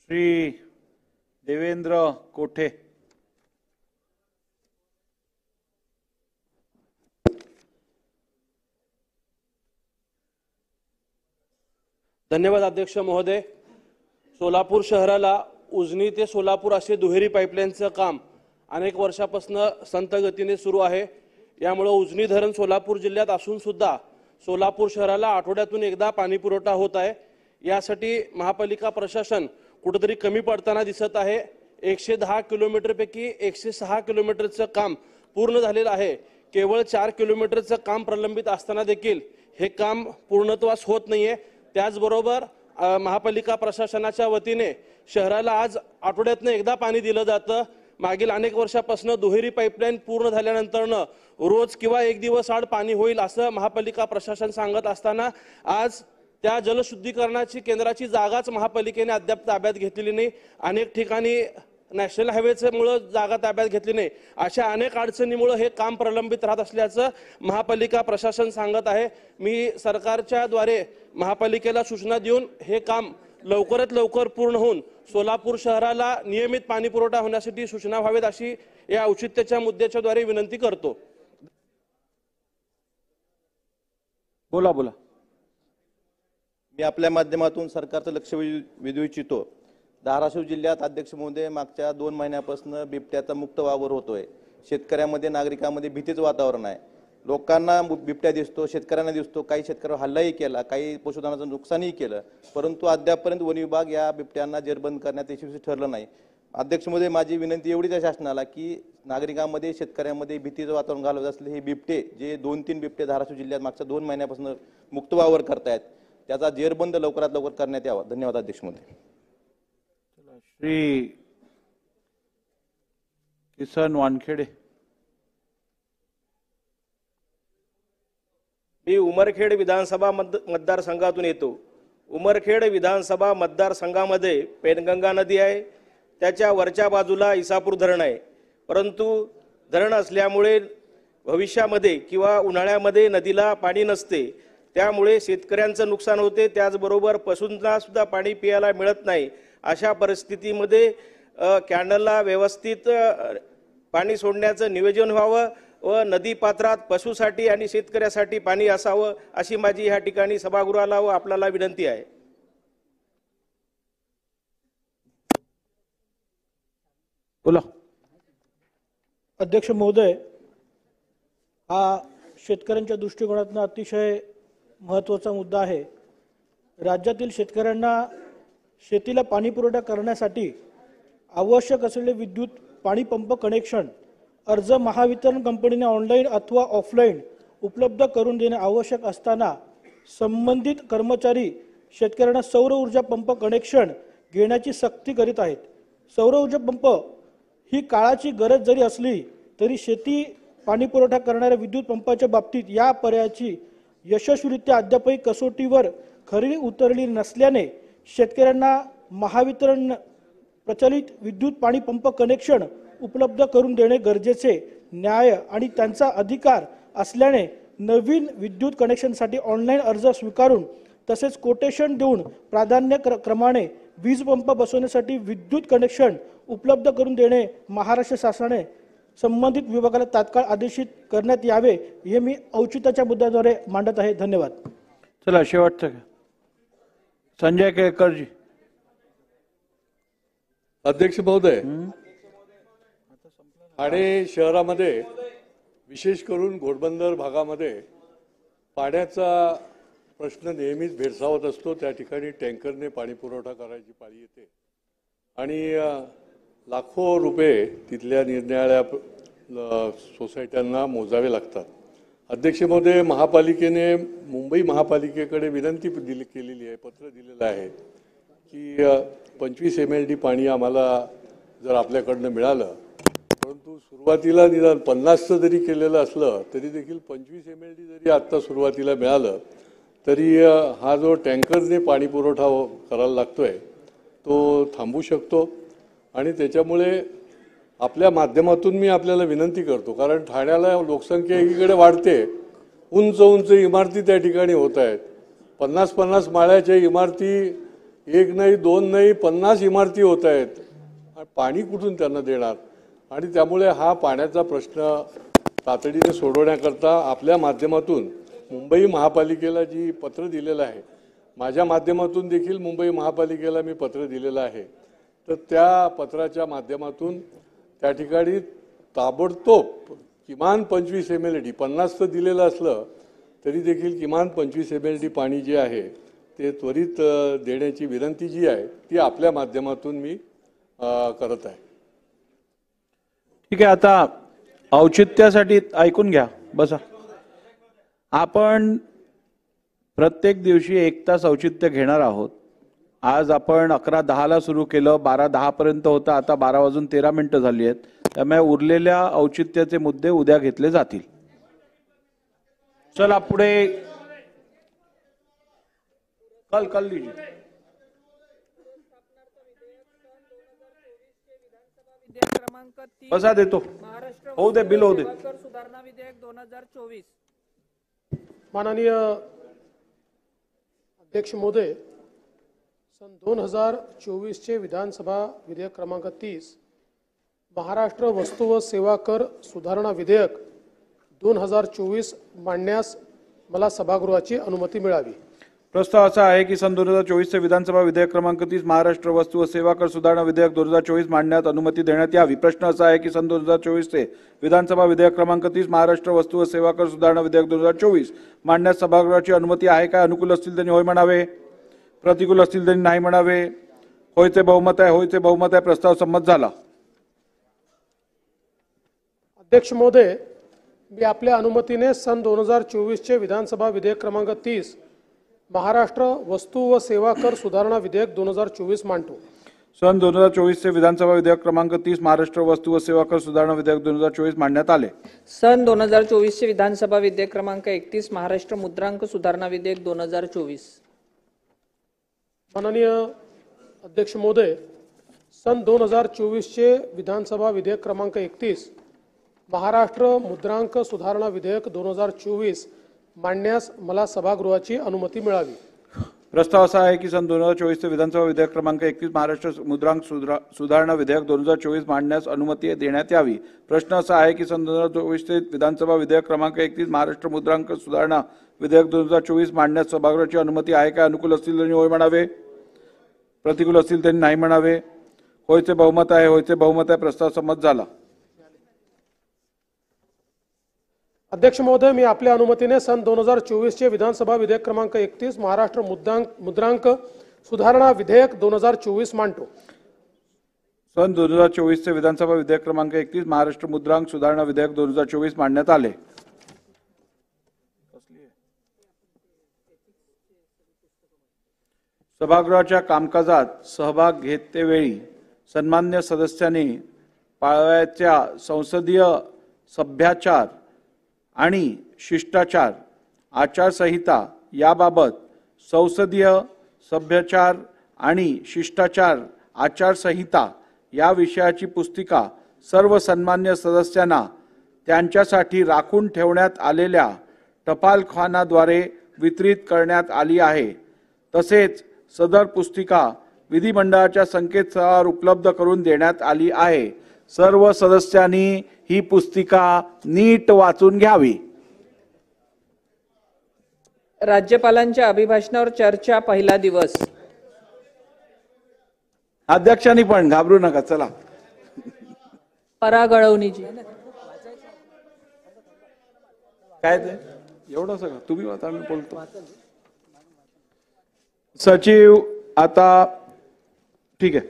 श्री देवेंद्र कोठे। धन्यवाद अध्यक्ष महोदय। सोलापूर शहराला उजनी ते सोलापूर असे दुहेरी पाईपलाईनचं काम अनेक वर्षापासून संत गतीने सुरू आहे। यामुळे उजनी धरण सोलापूर जिल्ह्यात असून सुद्धा सोलापूर शहराला आठवड्यातून एकदा पाणी पुरवठा होत आहे। यासाठी महापालिका प्रशासन कुठेतरी कमी पडताना दिसत आहे। 110 किलोमीटर पैकी 106 किलोमीटरचं काम पूर्ण झालेलं आहे। केवळ 4 किलोमीटरचं काम प्रलंबित असताना देखील हे काम पूर्णत्वास होत नाहीये। त्याचबरोबर महापालिका प्रशासनाच्या वतीने शहराला आज आठवड्यातून एकदा पाणी दिलं जातं। मागील अनेक वर्षापासून दुहेरी पाईपलाईन पूर्ण झाल्यानंतर रोज किंवा एक दिवस आड पाणी होईल असं महापालिका प्रशासन सांगत असताना आज त्या जलशुद्धीकरणाची केंद्राची जागाच महापालिकेने अद्याप ताब्यात घेतलेली नाही। अनेक ठिकाणी नॅशनल हायवेमुळे जागा ताब्यात घेतली नाही। अशा अनेक अडचणीमुळे हे काम प्रलंबित राहत असल्याचं महापालिका प्रशासन सांगत आहे। मी सरकारच्या द्वारे महापालिकेला सूचना देऊन हे काम लवकरात लवकर पूर्ण होऊन सोलापूर शहराला नियमित पाणी पुरवठा होण्यासाठी सूचना व्हावेत अशी या औचित्याच्या मुद्द्याच्या द्वारे विनंती करतो। बोला बोला। मी आपल्या माध्यमातून सरकारचं लक्ष वेधू इच्छितो। धाराशिव जिल्ह्यात अध्यक्ष महोदय मागच्या 2 महिन्यापासून बिबट्याचा मुक्त वावर होतोय। शेतकऱ्यांमध्ये नागरिकांमध्ये भीतीचं वातावरण आहे। लोकांना बिबट्या दिसतो, शेतकऱ्यांना दिसतो, काही शेतकऱ्यांवर हल्लाही केला, काही पशुधनाचं नुकसानही केलं, परंतु अद्यापपर्यंत वन विभाग या बिबट्यांना जेरबंद करण्यात यशस्वी ठरलं नाही। अध्यक्ष महोदय माझी विनंती एवढीच आहे शासनाला की नागरिकांमध्ये शेतकऱ्यांमध्ये भीतीचं वातावरण घालवत असले हे बिबटे जे 2-3 बिबटे धाराशिव जिल्ह्यात मागच्या 2 महिन्यापासून मुक्त वावर करतायत त्याचा जेरबंद लवकरात लवकर करण्यात यावा। धन्यवाद अध्यक्ष महोदय। श्री किसन वानखेडे। मी उमरखेड विधानसभा मतदारसंघातून येतो। उमरखेड विधानसभा मतदारसंघामध्ये पेनगंगा नदी आहे, त्याच्या वरच्या बाजूला इसापूर धरण आहे। परंतु धरण असल्यामुळे भविष्यामध्ये किंवा उन्हाळ्यामध्ये नदीला पाणी नसते, त्यामुळे शेतकऱ्यांचं नुकसान होते, त्याचबरोबर पशूंना सुद्धा पाणी पियाला मिळत नाही। अशा परिस्थितीमध्ये कॅनलला व्यवस्थित पाणी सोडण्याचं नियोजन व्हावं व नदी पात्रात पशुसाठी आणि शेतकऱ्यासाठी पाणी असावं अशी माझी ह्या ठिकाणी सभागृहाला व आपल्याला विनंती आहे। बोला। अध्यक्ष महोदय, हा शेतकऱ्यांच्या दृष्टिकोनातून अतिशय महत्त्वाचा मुद्दा आहे। राज्यातील शेतकऱ्यांना शेतीला पाणी पुरवठा करण्यासाठी आवश्यक असलेले विद्युत पाणी पंप कनेक्शन अर्ज महावितरण कंपनीने ऑनलाईन अथवा ऑफलाईन उपलब्ध करून देणे आवश्यक असताना संबंधित कर्मचारी शेतकऱ्यांना सौर ऊर्जा पंप कनेक्शन घेण्याची सक्ती करीत आहेत। सौर ऊर्जा पंप ही काळाची गरज जरी असली तरी शेती पाणी पुरवठा करणाऱ्या विद्युत पंपाच्या बाबतीत या पर्यायाची यशस्वीरित्या अद्यापही कसोटीवर खरी उतरली नसल्याने शेतकऱ्यांना महावितरण प्रचलित विद्युत पाणी पंप कनेक्शन उपलब्ध करून देणे गरजेचे न्याय आणि त्यांचा अधिकार असल्याने नवीन विद्युत कनेक्शनसाठी ऑनलाईन अर्ज स्वीकारून तसेच कोटेशन देऊन प्राधान्य क्रमाने वीज पंप बसवण्यासाठी विद्युत कनेक्शन उपलब्ध करून देणे महाराष्ट्र शासनाने संबंधित विभागाला तात्काळ आदेशित करण्यात यावे हे मी औचित्याच्या मुद्द्याद्वारे मांडत आहे। धन्यवाद। चला शेवटचं संजय केळकरजी। अध्यक्ष महोदय, ठाणे शहरामध्ये विशेष करून घोडबंदर भागामध्ये पाण्याचा प्रश्न नेहमीच भेडसावत असतो। त्या ठिकाणी टँकरने पाणी पुरवठा करायची पाळी येते आणि लाखो रुपये तिथल्या निरनिराळ्या सोसायट्यांना मोजावे लागतात। अध्यक्ष महोदय, महापालिकेने मुंबई महापालिकेकडे विनंती केलेली आहे, पत्र दिलेलं आहे की 25 MLD पाणी आम्हाला जर आपल्याकडनं मिळालं, परंतु सुरुवातीला निदान 50चं जरी केलेलं असलं तरी देखील 25 MLD जरी आत्ता सुरुवातीला मिळालं तरी हा जो टँकरने पाणी पुरवठा करायला लागतोय तो थांबू शकतो। आणि त्याच्यामुळे आपल्या माध्यमातून मी आपल्याला विनंती करतो, कारण ठाण्याला लोकसंख्या एकीकडे वाढते, उंच उंच इमारती त्या ठिकाणी होत आहेत, 50-50 माळ्याच्या इमारती एक नाही, दोन नाही, 50 इमारती होत आहेत. पाणी कुठून त्यांना देणार? आणि त्यामुळे हा पाण्याचा प्रश्न तातडीने सोडवण्याकरता आपल्या माध्यमातून मुंबई महापालिकेला जी पत्र दिलेलं आहे, माझ्या माध्यमातून देखील मुंबई महापालिकेला मी पत्र दिलेलं आहे. तर त्या पत्राच्या माध्यमातून त्या ठिकाणी ताबडतोब किमान 25 MLD, 50 तर दिलेलं असलं तरी देखील किमान 25 MLD पाणी जे आहे ते त्वरित देण्याची विनंती जी आहे ती आपल्या माध्यमातून मी करत आहे. ठीक आहे, आता औचित्यासाठी ऐकून घ्या, बसा. आपण प्रत्येक दिवशी 1 तास औचित्य घेणार आहोत. आज आपण 11:10 सुरू केलं, 12:10 पर्यंत होतं, आता 12:13 झाली आहेत. त्यामुळे उरलेल्या औचित्याचे मुद्दे उद्या घेतले जातील. चला पुढे. कल लीजिए. बसा देतो, होऊ दे, बिल होऊ दे. सुधारणा विधेयक 2024. माननीय अध्यक्ष महोदय, सन 2024 चे विधानसभा विधेयक क्रमांक 30 महाराष्ट्र वस्तू व सेवा कर सुधारणा विधेयक 2024 मांडण्यास मला सभागृहाची अनुमती मिळावी. प्रस्ताव असा आहे की सन 2024 चे विधानसभा विधेयक क्रमांक 30 महाराष्ट्र वस्तू व सेवा कर सुधारणा विधेयक 2024 मांडण्यात अनुमती देण्यात यावी. प्रश्न असा आहे की सन 2024 चे विधानसभा विधेयक क्रमांक 30 महाराष्ट्र वस्तू व सेवा कर सुधारणा विधेयक 2024 मांडण्यास सभागृहाची अनुमती आहे का? अनुकूल असतील त्यांनी होय म्हणावे, प्रतिकूल असतील त्यांनी नाही म्हणावे. होयचे बहुमत आहे, होयचे बहुमत आहे. प्रस्ताव संमत झाला. अध्यक्ष महोदय, मी आपल्या अनुमतीने सन 2024 चे विधानसभा विधेयक क्रमांक 30 महाराष्ट्र वस्तू व सेवा कर सुधारणा विधेयक 2024 मांडतो. सन 2024 चे विधानसभा विधेयक क्रमांक 30 महाराष्ट्र वस्तू व सेवा कर सुधारणा विधेयक 2024 मांडण्यात आले. सन 2024 चे विधानसभा विधेयक क्रमांक 31 महाराष्ट्र मुद्रांक सुधारणा विधेयक 2024. माननीय अध्यक्ष महोदय, सन 2024 चे विधानसभा विधेयक क्रमांक 31 महाराष्ट्र मुद्रांक सुधारणा विधेयक 2024 मांडण्यास मला सभागृहाची अनुमती मिळावी. प्रस्ताव असा आहे की सन 2024 चे विधानसभा विधेयक क्रमांक 31 महाराष्ट्र मुद्रांक सुधारणा विधेयक 2024 मांडण्यास अनुमती देण्यात यावी. प्रश्न असा आहे की सन 2024 चे विधानसभा विधेयक क्रमांक 31 महाराष्ट्र मुद्रांक सुधारणा विधेयक 2024 मांडण्यास सभागृहाची अनुमती आहे का? अनुकूल असतील त्यांनी होय म्हणावे, प्रतिकूल असतील त्यांनी नाही म्हणावे. होयचे बहुमत आहे, होयचे बहुमत आहे. प्रस्ताव संमत झाला. अध्यक्ष महोदय, मी आपल्या अनुमतीने सन 2024 चे विधानसभा विधेयक क्रमांक 31 महाराष्ट्र मुद्रांक सुधारणा विधेयक 2024 मांडतो. सन 2024 चे विधानसभा विधेयक क्रमांक 31 महाराष्ट्र मुद्रांक सुधारणा विधेयक 2024 मांडण्यात आले. सभागृहाच्या कामकाजात सहभाग घेतेवेळी सन्मान्य सदस्यांनी पाळावयाच्या संसदीय सभ्याचार आणि शिष्टाचार आचारसंहिता याबाबत संसदीय सभ्याचार आणि शिष्टाचार आचारसंहिता या विषयाची पुस्तिका सर्व सन्मान्य सदस्यांना त्यांच्यासाठी राखून ठेवण्यात आलेल्या टपालखान्याद्वारे वितरित करण्यात आली आहे. तसेच सदर पुस्तिका विधिमंडळाच्या संकेतस्थळावर उपलब्ध करून देण्यात आली आहे. सर्व सदस्यांनी ही पुस्तिका नीट वाचून घ्यावी. राज्यपालांच्या अभिभाषणावर चर्चा पहिला दिवस. अध्यक्षांनी पण घाबरू नका. चला. परागळवणीजी. काय ते एवढं सगळं तुम्ही वाचा, मी बोलतो. सचिव आता ठीक आहे.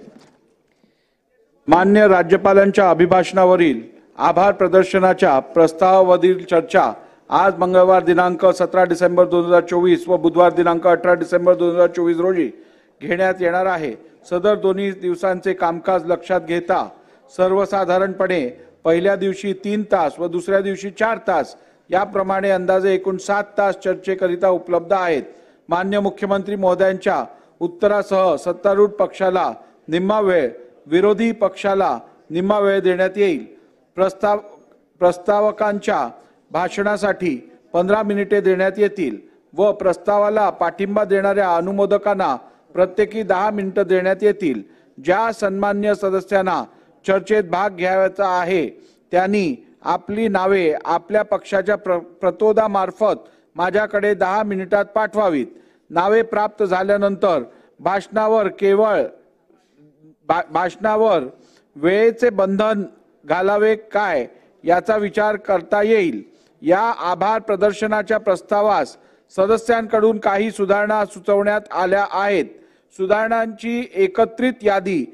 मान्य राज्यपालांच्या अभिभाषणावरील आभार प्रदर्शनाच्या प्रस्तावावरील चर्चा आज मंगळवार दिनांक 17 डिसेंबर 2024 व बुधवार दिनांक 18 डिसेंबर 2024 रोजी घेण्यात येणार आहे. सदर दोन्ही दिवसांचे कामकाज लक्षात घेता सर्वसाधारणपणे पहिल्या दिवशी 3 तास व दुसऱ्या दिवशी 4 तास याप्रमाणे अंदाजे एकूण 7 तास चर्चेकरिता उपलब्ध आहेत. मान्य मुख्यमंत्री महोदयांच्या उत्तरासह सत्तारूढ पक्षाला निम्मा वेळ, विरोधी पक्षाला निम्मा वेळ देण्यात येईल. प्रस्तावकांच्या भाषणासाठी 15 मिनिटे देण्यात येतील व प्रस्तावाला पाठिंबा देणाऱ्या अनुमोदकांना प्रत्येकी 10 मिनिटं देण्यात येतील. ज्या सन्मान्य सदस्यांना चर्चेत भाग घ्यायचा आहे त्यांनी आपली नावे आपल्या पक्षाच्या प्रतोदामार्फत माझ्याकडे 10 मिनिटात पाठवावीत. नावे प्राप्त झाल्यानंतर भाषणावर वेळेचे बंधन घालावे काय याचा विचार करता येईल. या आभार प्रदर्शनाच्या प्रस्तावास सदस्यांकडून काही सुधारणा सुचवण्यात आल्या आहेत. सुधारणांची एकत्रित यादी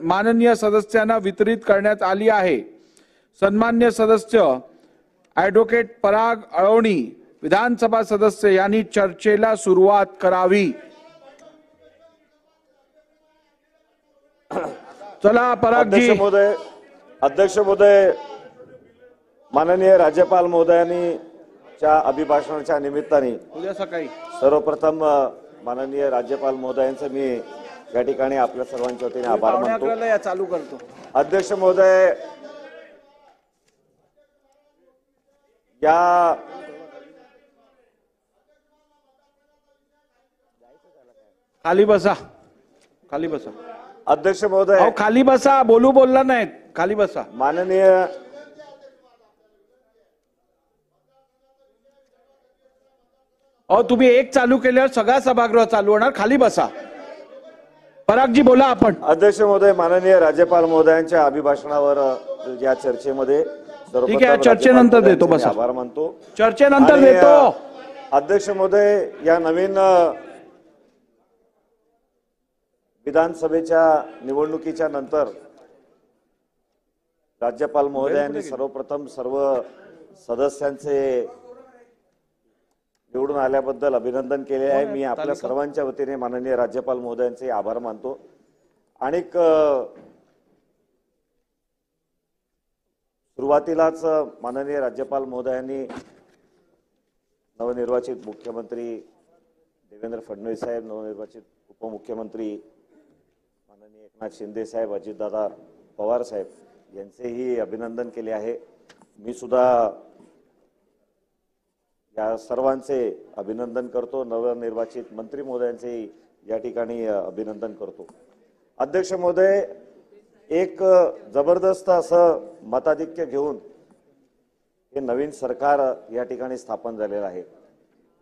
माननीय सदस्यांना वितरित करण्यात आली आहे. सन्मान्य सदस्य ॲडव्होकेट पराग अळवणी विधानसभा सदस्य यांनी चर्चेला सुरुवात करावी. चला परागजी. अध्यक्ष महोदय, माननीय राज्यपाल महोदयांनी च्या अभिभाषणाच्या निमित्ताने उद्या सकाळी सर्वप्रथम माननीय राज्यपाल महोदयांचे मी या ठिकाणी आपल्या सर्वांच्या वतीने आभार मानतो. चालू करतो. अध्यक्ष महोदय, या खाली बसा. खाली बसा. अध्यक्ष महोदय, खाली बसा. बोलला नाहीत. खाली बसा. माननीय तुम्ही एक चालू केल्यावर सगळा सभागृह चालू होणार. खाली बसा. परागजी बोला आपण. अध्यक्ष महोदय, माननीय राज्यपाल महोदयांच्या अभिभाषणावर या चर्चेमध्ये ठीक आहे, चर्चेनंतर देतो. बसा. आभार मानतो. चर्चेनंतर देतो. अध्यक्ष महोदय, या नवीन विधानसभेच्या निवडणुकीच्या नंतर राज्यपाल महोदयांनी सर्वप्रथम सर्व सदस्यांचे निवडून आल्याबद्दल अभिनंदन केले आहे. मी आपल्या सर्वांच्या वतीने माननीय राज्यपाल महोदयांचे आभार मानतो. आणि सुरुवातीलाच माननीय राज्यपाल महोदयांनी नवनिर्वाचित मुख्यमंत्री देवेंद्र फडणवीस साहेब, नवनिर्वाचित उपमुख्यमंत्री माननीय एकनाथ शिंदे साहेब, अजितदादा पवार साहेब यांचेही अभिनंदन केले आहे. मी सुद्धा या सर्वांचे अभिनंदन करतो. नवनिर्वाचित मंत्री महोदयांचेही या ठिकाणी अभिनंदन करतो. अध्यक्ष महोदय, एक जबरदस्त असं मताधिक्य घेऊन हे नवीन सरकार या ठिकाणी स्थापन झालेलं आहे.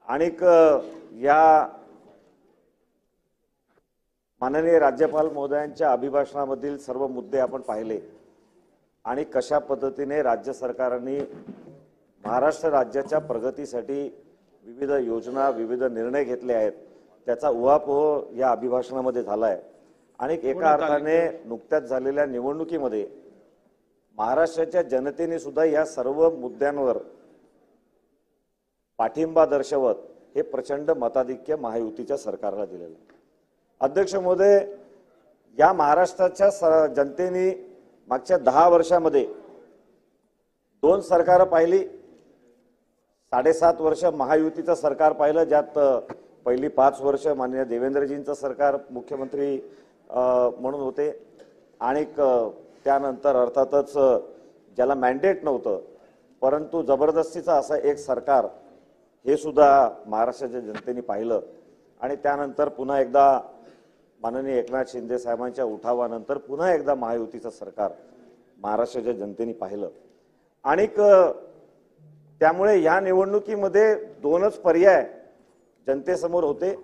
आणि या माननीय राज्यपाल महोदयांच्या अभिभाषणामधील सर्व मुद्दे आपण पाहिले आणि कशा पद्धतीने राज्य सरकारने महाराष्ट्र राज्याच्या प्रगतीसाठी विविध योजना, विविध निर्णय घेतले आहेत त्याचा उहापोह या अभिभाषणामध्ये झालाय. आणि एका अर्थाने नुकत्याच झालेल्या निवडणुकीमध्ये महाराष्ट्राच्या जनतेने सुद्धा या सर्व मुद्द्यांवर पाठिंबा दर्शवत हे प्रचंड मताधिक्य महायुतीच्या सरकारला दिलेलं आहे. अध्यक्ष महोदय, या महाराष्ट्राच्या जनतेने मागच्या 10 वर्षामध्ये 2 सरकार पाहिली. 7.5 वर्ष महायुतीचं सरकार पाहिलं, ज्यात पहिली 5 वर्ष माननीय देवेंद्रजींचं सरकार मुख्यमंत्री म्हणून होते. आणि त्यानंतर अर्थातच ज्याला मॅन्डेट नव्हतं परंतु जबरदस्तीचं असं एक सरकार हे सुद्धा महाराष्ट्राच्या जनतेने पाहिलं. आणि त्यानंतर पुन्हा एकदा माननीय एकनाथ शिंदे साहेबांच्या उठावानंतर पुन्हा एकदा महायुतीचं सरकार महाराष्ट्राच्या जनतेने पाहिलं. आणि त्यामुळे या निवडणुकीमध्ये 2च पर्याय जनतेसमोर होते.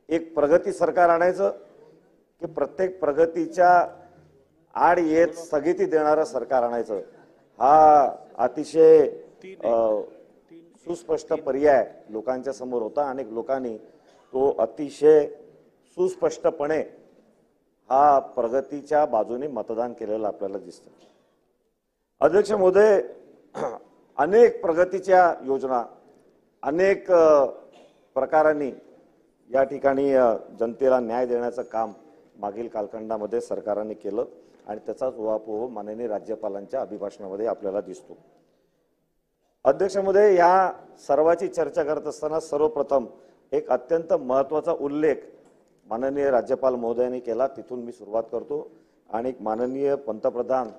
एक प्रगती सरकार आणायचं की प्रत्येक प्रगतीच्या आड येत स्थगिती देणारं सरकार आणायचं. हा अतिशय सुस्पष्ट पर्याय लोकांच्या समोर होता आणि लोकांनी तो अतिशय सुस्पष्टपणे हा प्रगतीच्या बाजूने मतदान केलेलं आपल्याला दिसतं. अध्यक्ष महोदय, अनेक प्रगतीच्या योजना अनेक प्रकारांनी या ठिकाणी जनतेला न्याय देण्याचं काम मागील कालखंडामध्ये सरकारने केलं आणि त्याचाच उहापोह माननीय राज्यपालांच्या अभिभाषणामध्ये आपल्याला दिसतो. अध्यक्ष महोदय, या सर्वाची चर्चा करत असताना सर्वप्रथम एक अत्यंत महत्त्वाचा उल्लेख माननीय राज्यपाल महोदयांनी केला, तिथून मी सुरुवात करतो. आणि माननीय पंतप्रधान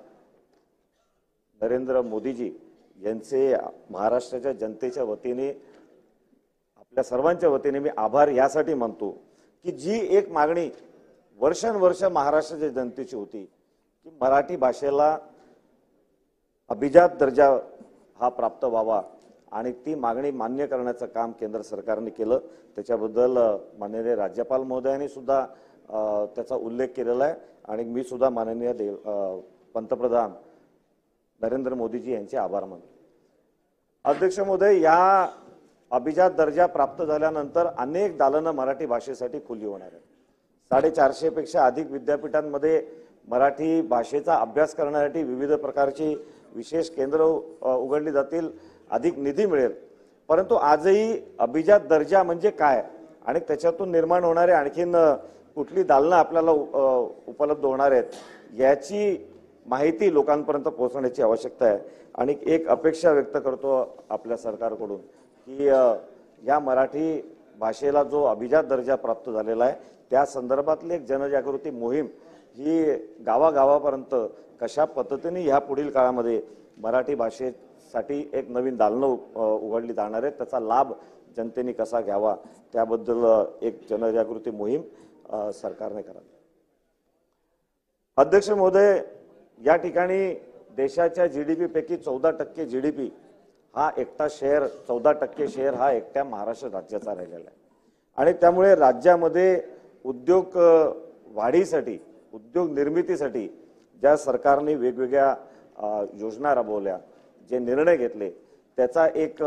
नरेंद्र मोदीजी यांचे महाराष्ट्राच्या जनतेच्या वतीने आपल्या सर्वांच्या वतीने मी आभार यासाठी मानतो की जी एक मागणी वर्षानुवर्ष महाराष्ट्राच्या जनतेची होती की मराठी भाषेला अभिजात दर्जा हा प्राप्त व्हावा आणि ती मागणी मान्य करण्याचं काम केंद्र सरकारने केलं। त्याच्याबद्दल माननीय राज्यपाल महोदयांनी सुद्धा त्याचा उल्लेख केलेला आहे आणि मी सुद्धा माननीय पंतप्रधान नरेंद्र मोदीजी यांचे आभार मानतो। अध्यक्ष महोदय, या अभिजात दर्जा प्राप्त झाल्यानंतर अनेक दालनं मराठी भाषेसाठी खुली होणार आहेत। 450 पेक्षा अधिक विद्यापीठांमध्ये मराठी भाषेचा अभ्यास करण्यासाठी विविध प्रकारची विशेष केंद्र उघडली जातील, अधिक निधी मिळेल। परंतु आजही अभिजात दर्जा म्हणजे काय आणि त्याच्यातून निर्माण होणारे आणखीन कुठली दालनं आपल्याला उपलब्ध होणार आहेत याची माहिती लोकांपर्यंत पोहोचण्याची आवश्यकता आहे। आणि एक अपेक्षा व्यक्त करतो आपल्या सरकारकडून की या मराठी भाषेला जो अभिजात दर्जा प्राप्त झालेला आहे त्या संदर्भातली एक जनजागृती मोहीम ही गावागावापर्यंत कशा पद्धतीने ह्या पुढील काळामध्ये मराठी भाषेसाठी एक नवीन दालनं उघडली जाणार आहे, त्याचा लाभ जनतेने कसा घ्यावा त्याबद्दल एक जनजागृती मोहीम सरकारने करावी। अध्यक्ष महोदय, या ठिकाणी देशाच्या जीडीपी पैकी 14% जीडीपी हा एकटा शेअर 14% शेअर हा एकट्या महाराष्ट्र राज्याचा राहिलेला आहे आणि त्यामुळे राज्यामध्ये उद्योग वाढीसाठी उद्योग निर्मितीसाठी ज्या सरकारने वेगवेगळ्या योजना राबवल्या, जे निर्णय घेतले त्याचा एक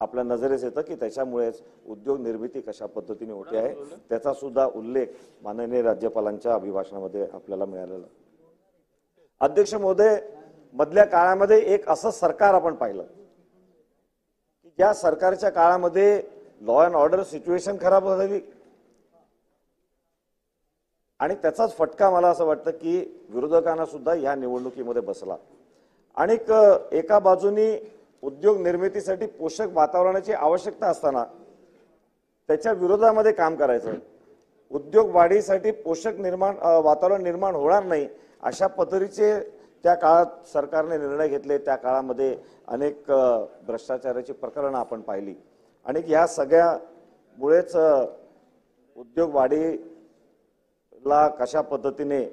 आपल्या नजरेस येतं की त्याच्यामुळेच उद्योग निर्मिती कशा पद्धतीने होते आहे त्याचा सुद्धा उल्लेख माननीय राज्यपालांच्या अभिभाषणामध्ये आपल्याला मिळालेला। अध्यक्ष महोदय, मधल्या काळामध्ये एक असं सरकार आपण पाहिलं की ज्या सरकारच्या काळामध्ये लॉ अँड ऑर्डर सिच्युएशन खराब झाली आणि त्याचाच फटका मला असं वाटतं की विरोधकांना सुद्धा या निवडणुकीमध्ये बसला। आणि एका बाजूनी उद्योग निर्मितीसाठी पोषक वातावरणाची आवश्यकता असताना त्याच्या विरोधामध्ये काम करायचं, उद्योग वाढीसाठी पोषक वातावरण निर्माण होणार नाही अशा पद्धतीचे त्या काळात सरकारने निर्णय घेतले। त्या काळामध्ये अनेक भ्रष्टाचाराची प्रकरणं आपण पाहिली आणि या सगळ्यामुळेच उद्योग वाढीला कशा पद्धतीने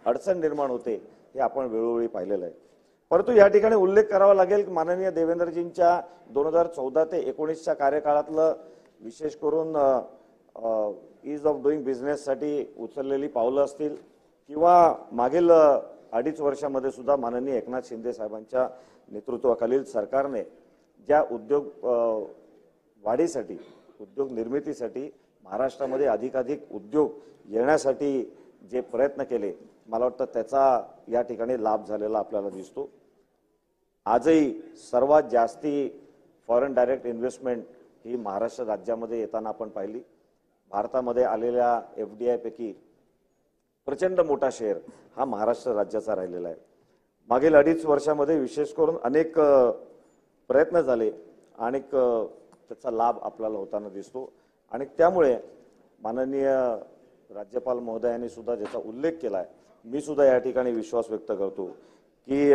अडचण निर्माण होते हे आपण वेळोवेळी पाहिलेलं आहे। परंतु या ठिकाणी उल्लेख करावा लागेल की माननीय देवेंद्रजींच्या 2014 ते 19च्या कार्यकाळातलं विशेष करून ईज ऑफ डुईंग बिझनेससाठी उचललेली पावलं असतील किंवा मागील 2.5 वर्षामध्ये सुद्धा माननीय एकनाथ शिंदे साहेबांच्या नेतृत्वाखालील सरकारने ज्या उद्योग वाढीसाठी उद्योग निर्मितीसाठी महाराष्ट्रामध्ये अधिकाधिक उद्योग येण्यासाठी जे प्रयत्न केले, मला वाटतं त्याचा या ठिकाणी लाभ झालेला आपल्याला दिसतो। आजही सर्वात जास्ती फॉरेन डायरेक्ट इन्व्हेस्टमेंट ही महाराष्ट्र राज्यामध्ये येताना आपण पाहिली। भारतामध्ये आलेल्या FDI पैकी प्रचंड मोठा शेअर हा महाराष्ट्र राज्याचा राहिलेला आहे। मागील 2.5 वर्षामध्ये विशेष करून अनेक प्रयत्न झाले आणि त्याचा लाभ आपल्याला होताना दिसतो आणि त्यामुळे माननीय राज्यपाल महोदयांनी सुद्धा ज्याचा उल्लेख केला आहे, मी सुद्धा या ठिकाणी विश्वास व्यक्त करतो की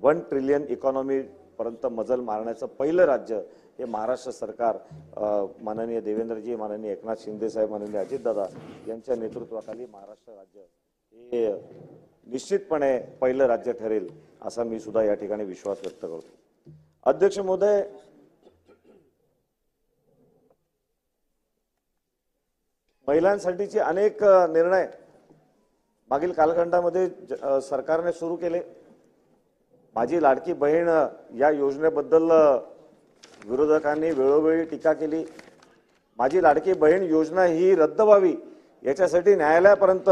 1 ट्रिलियन इकॉनॉमी पर्यंत मजल मारण्याचं पहिलं राज्य हे महाराष्ट्र सरकार माननीय देवेंद्रजी, माननीय एकनाथ शिंदे साहेब, माननीय अजितदादा यांच्या नेतृत्वाखाली महाराष्ट्र राज्य हे निश्चितपणे पहिलं राज्य ठरेल असा मी सुद्धा या ठिकाणी विश्वास व्यक्त करतो। अध्यक्ष महोदय, महिलांसाठीचे अनेक निर्णय मागील कालखंडामध्ये सरकारने सुरू केले। माझी लाडकी बहीण या योजनेबद्दल विरोधकांनी वेळोवेळी टीका केली। माझी लाडकी बहीण योजना ही रद्द व्हावी याच्यासाठी न्यायालयापर्यंत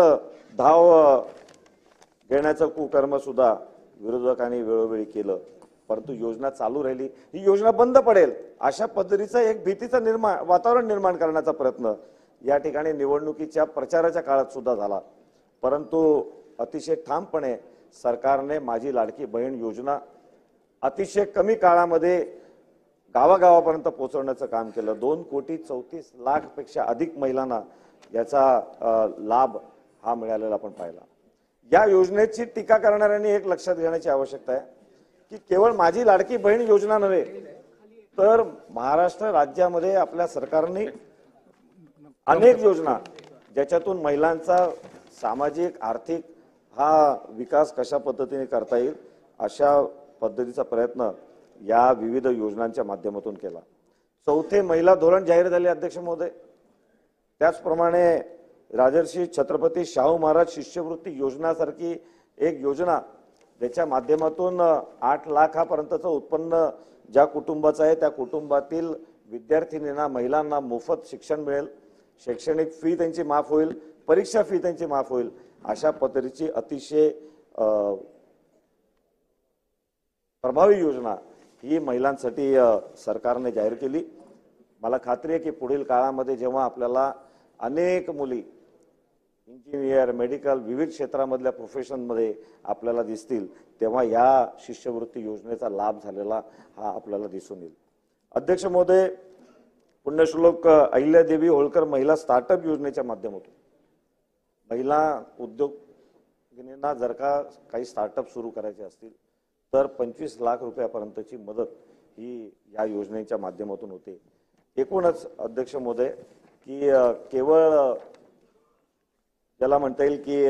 धाव घेण्याचं कुकर्म सुद्धा विरोधकांनी वेळोवेळी केलं, परंतु योजना चालू राहिली। ही योजना बंद पडेल अशा पद्धतीचं एक भीतीचं वातावरण निर्माण करण्याचा प्रयत्न या ठिकाणी निवडणुकीच्या प्रचाराच्या काळात सुद्धा झाला, परंतु अतिशय ठामपणे सरकारने माझी लाडकी बहीण योजना अतिशय कमी काळामध्ये गावागावापर्यंत पोहोचवण्याचं काम केलं। 2,34,00,000 पेक्षा अधिक महिलांना याचा लाभ हा मिळालेला आपण पाहिला। या योजनेची टीका करणाऱ्यांनी एक लक्षात घेण्याची आवश्यकता आहे की केवळ माझी लाडकी बहीण योजना नव्हे, तर महाराष्ट्र राज्यामध्ये आपल्या सरकारने अनेक योजना ज्याच्यातून महिलांचा सामाजिक आर्थिक हा विकास कशा पद्धतीने करता येईल अशा पद्धतीचा प्रयत्न या विविध योजनांच्या माध्यमातून केला। चौथे महिला धोरण जाहीर झाले अध्यक्ष महोदय। त्याचप्रमाणे राजर्षी छत्रपती शाहू महाराज शिष्यवृत्ती योजनासारखी एक योजना ज्याच्या माध्यमातून 8 लाखापर्यंतचं उत्पन्न ज्या कुटुंबाचं आहे त्या कुटुंबातील विद्यार्थिनींना महिलांना मोफत शिक्षण मिळेल, शैक्षणिक फी त्यांची माफ होईल, परीक्षा फी त्यांची माफ होईल, अशा पद्धतीची अतिशय प्रभावी योजना ही महिलांसाठी सरकारने जाहीर केली। मला खात्री आहे की पुढील काळामध्ये जेव्हा आपल्याला अनेक मुली इंजिनियर, मेडिकल विविध क्षेत्रामधल्या प्रोफेशनमध्ये आपल्याला दिसतील तेव्हा या शिष्यवृत्ती योजनेचा लाभ झालेला हा आपल्याला दिसून येईल। अध्यक्ष महोदय, पुण्यश्लोक अहिल्यादेवी होळकर महिला स्टार्टअप योजनेच्या माध्यमातून महिला उद्योगिनींना जर का काही स्टार्टअप सुरू करायचे असतील तर 25 लाख रुपयापर्यंतची मदत ही या योजनेच्या माध्यमातून होते। एकूणच अध्यक्ष महोदय की केवळ ज्याला म्हणता येईल की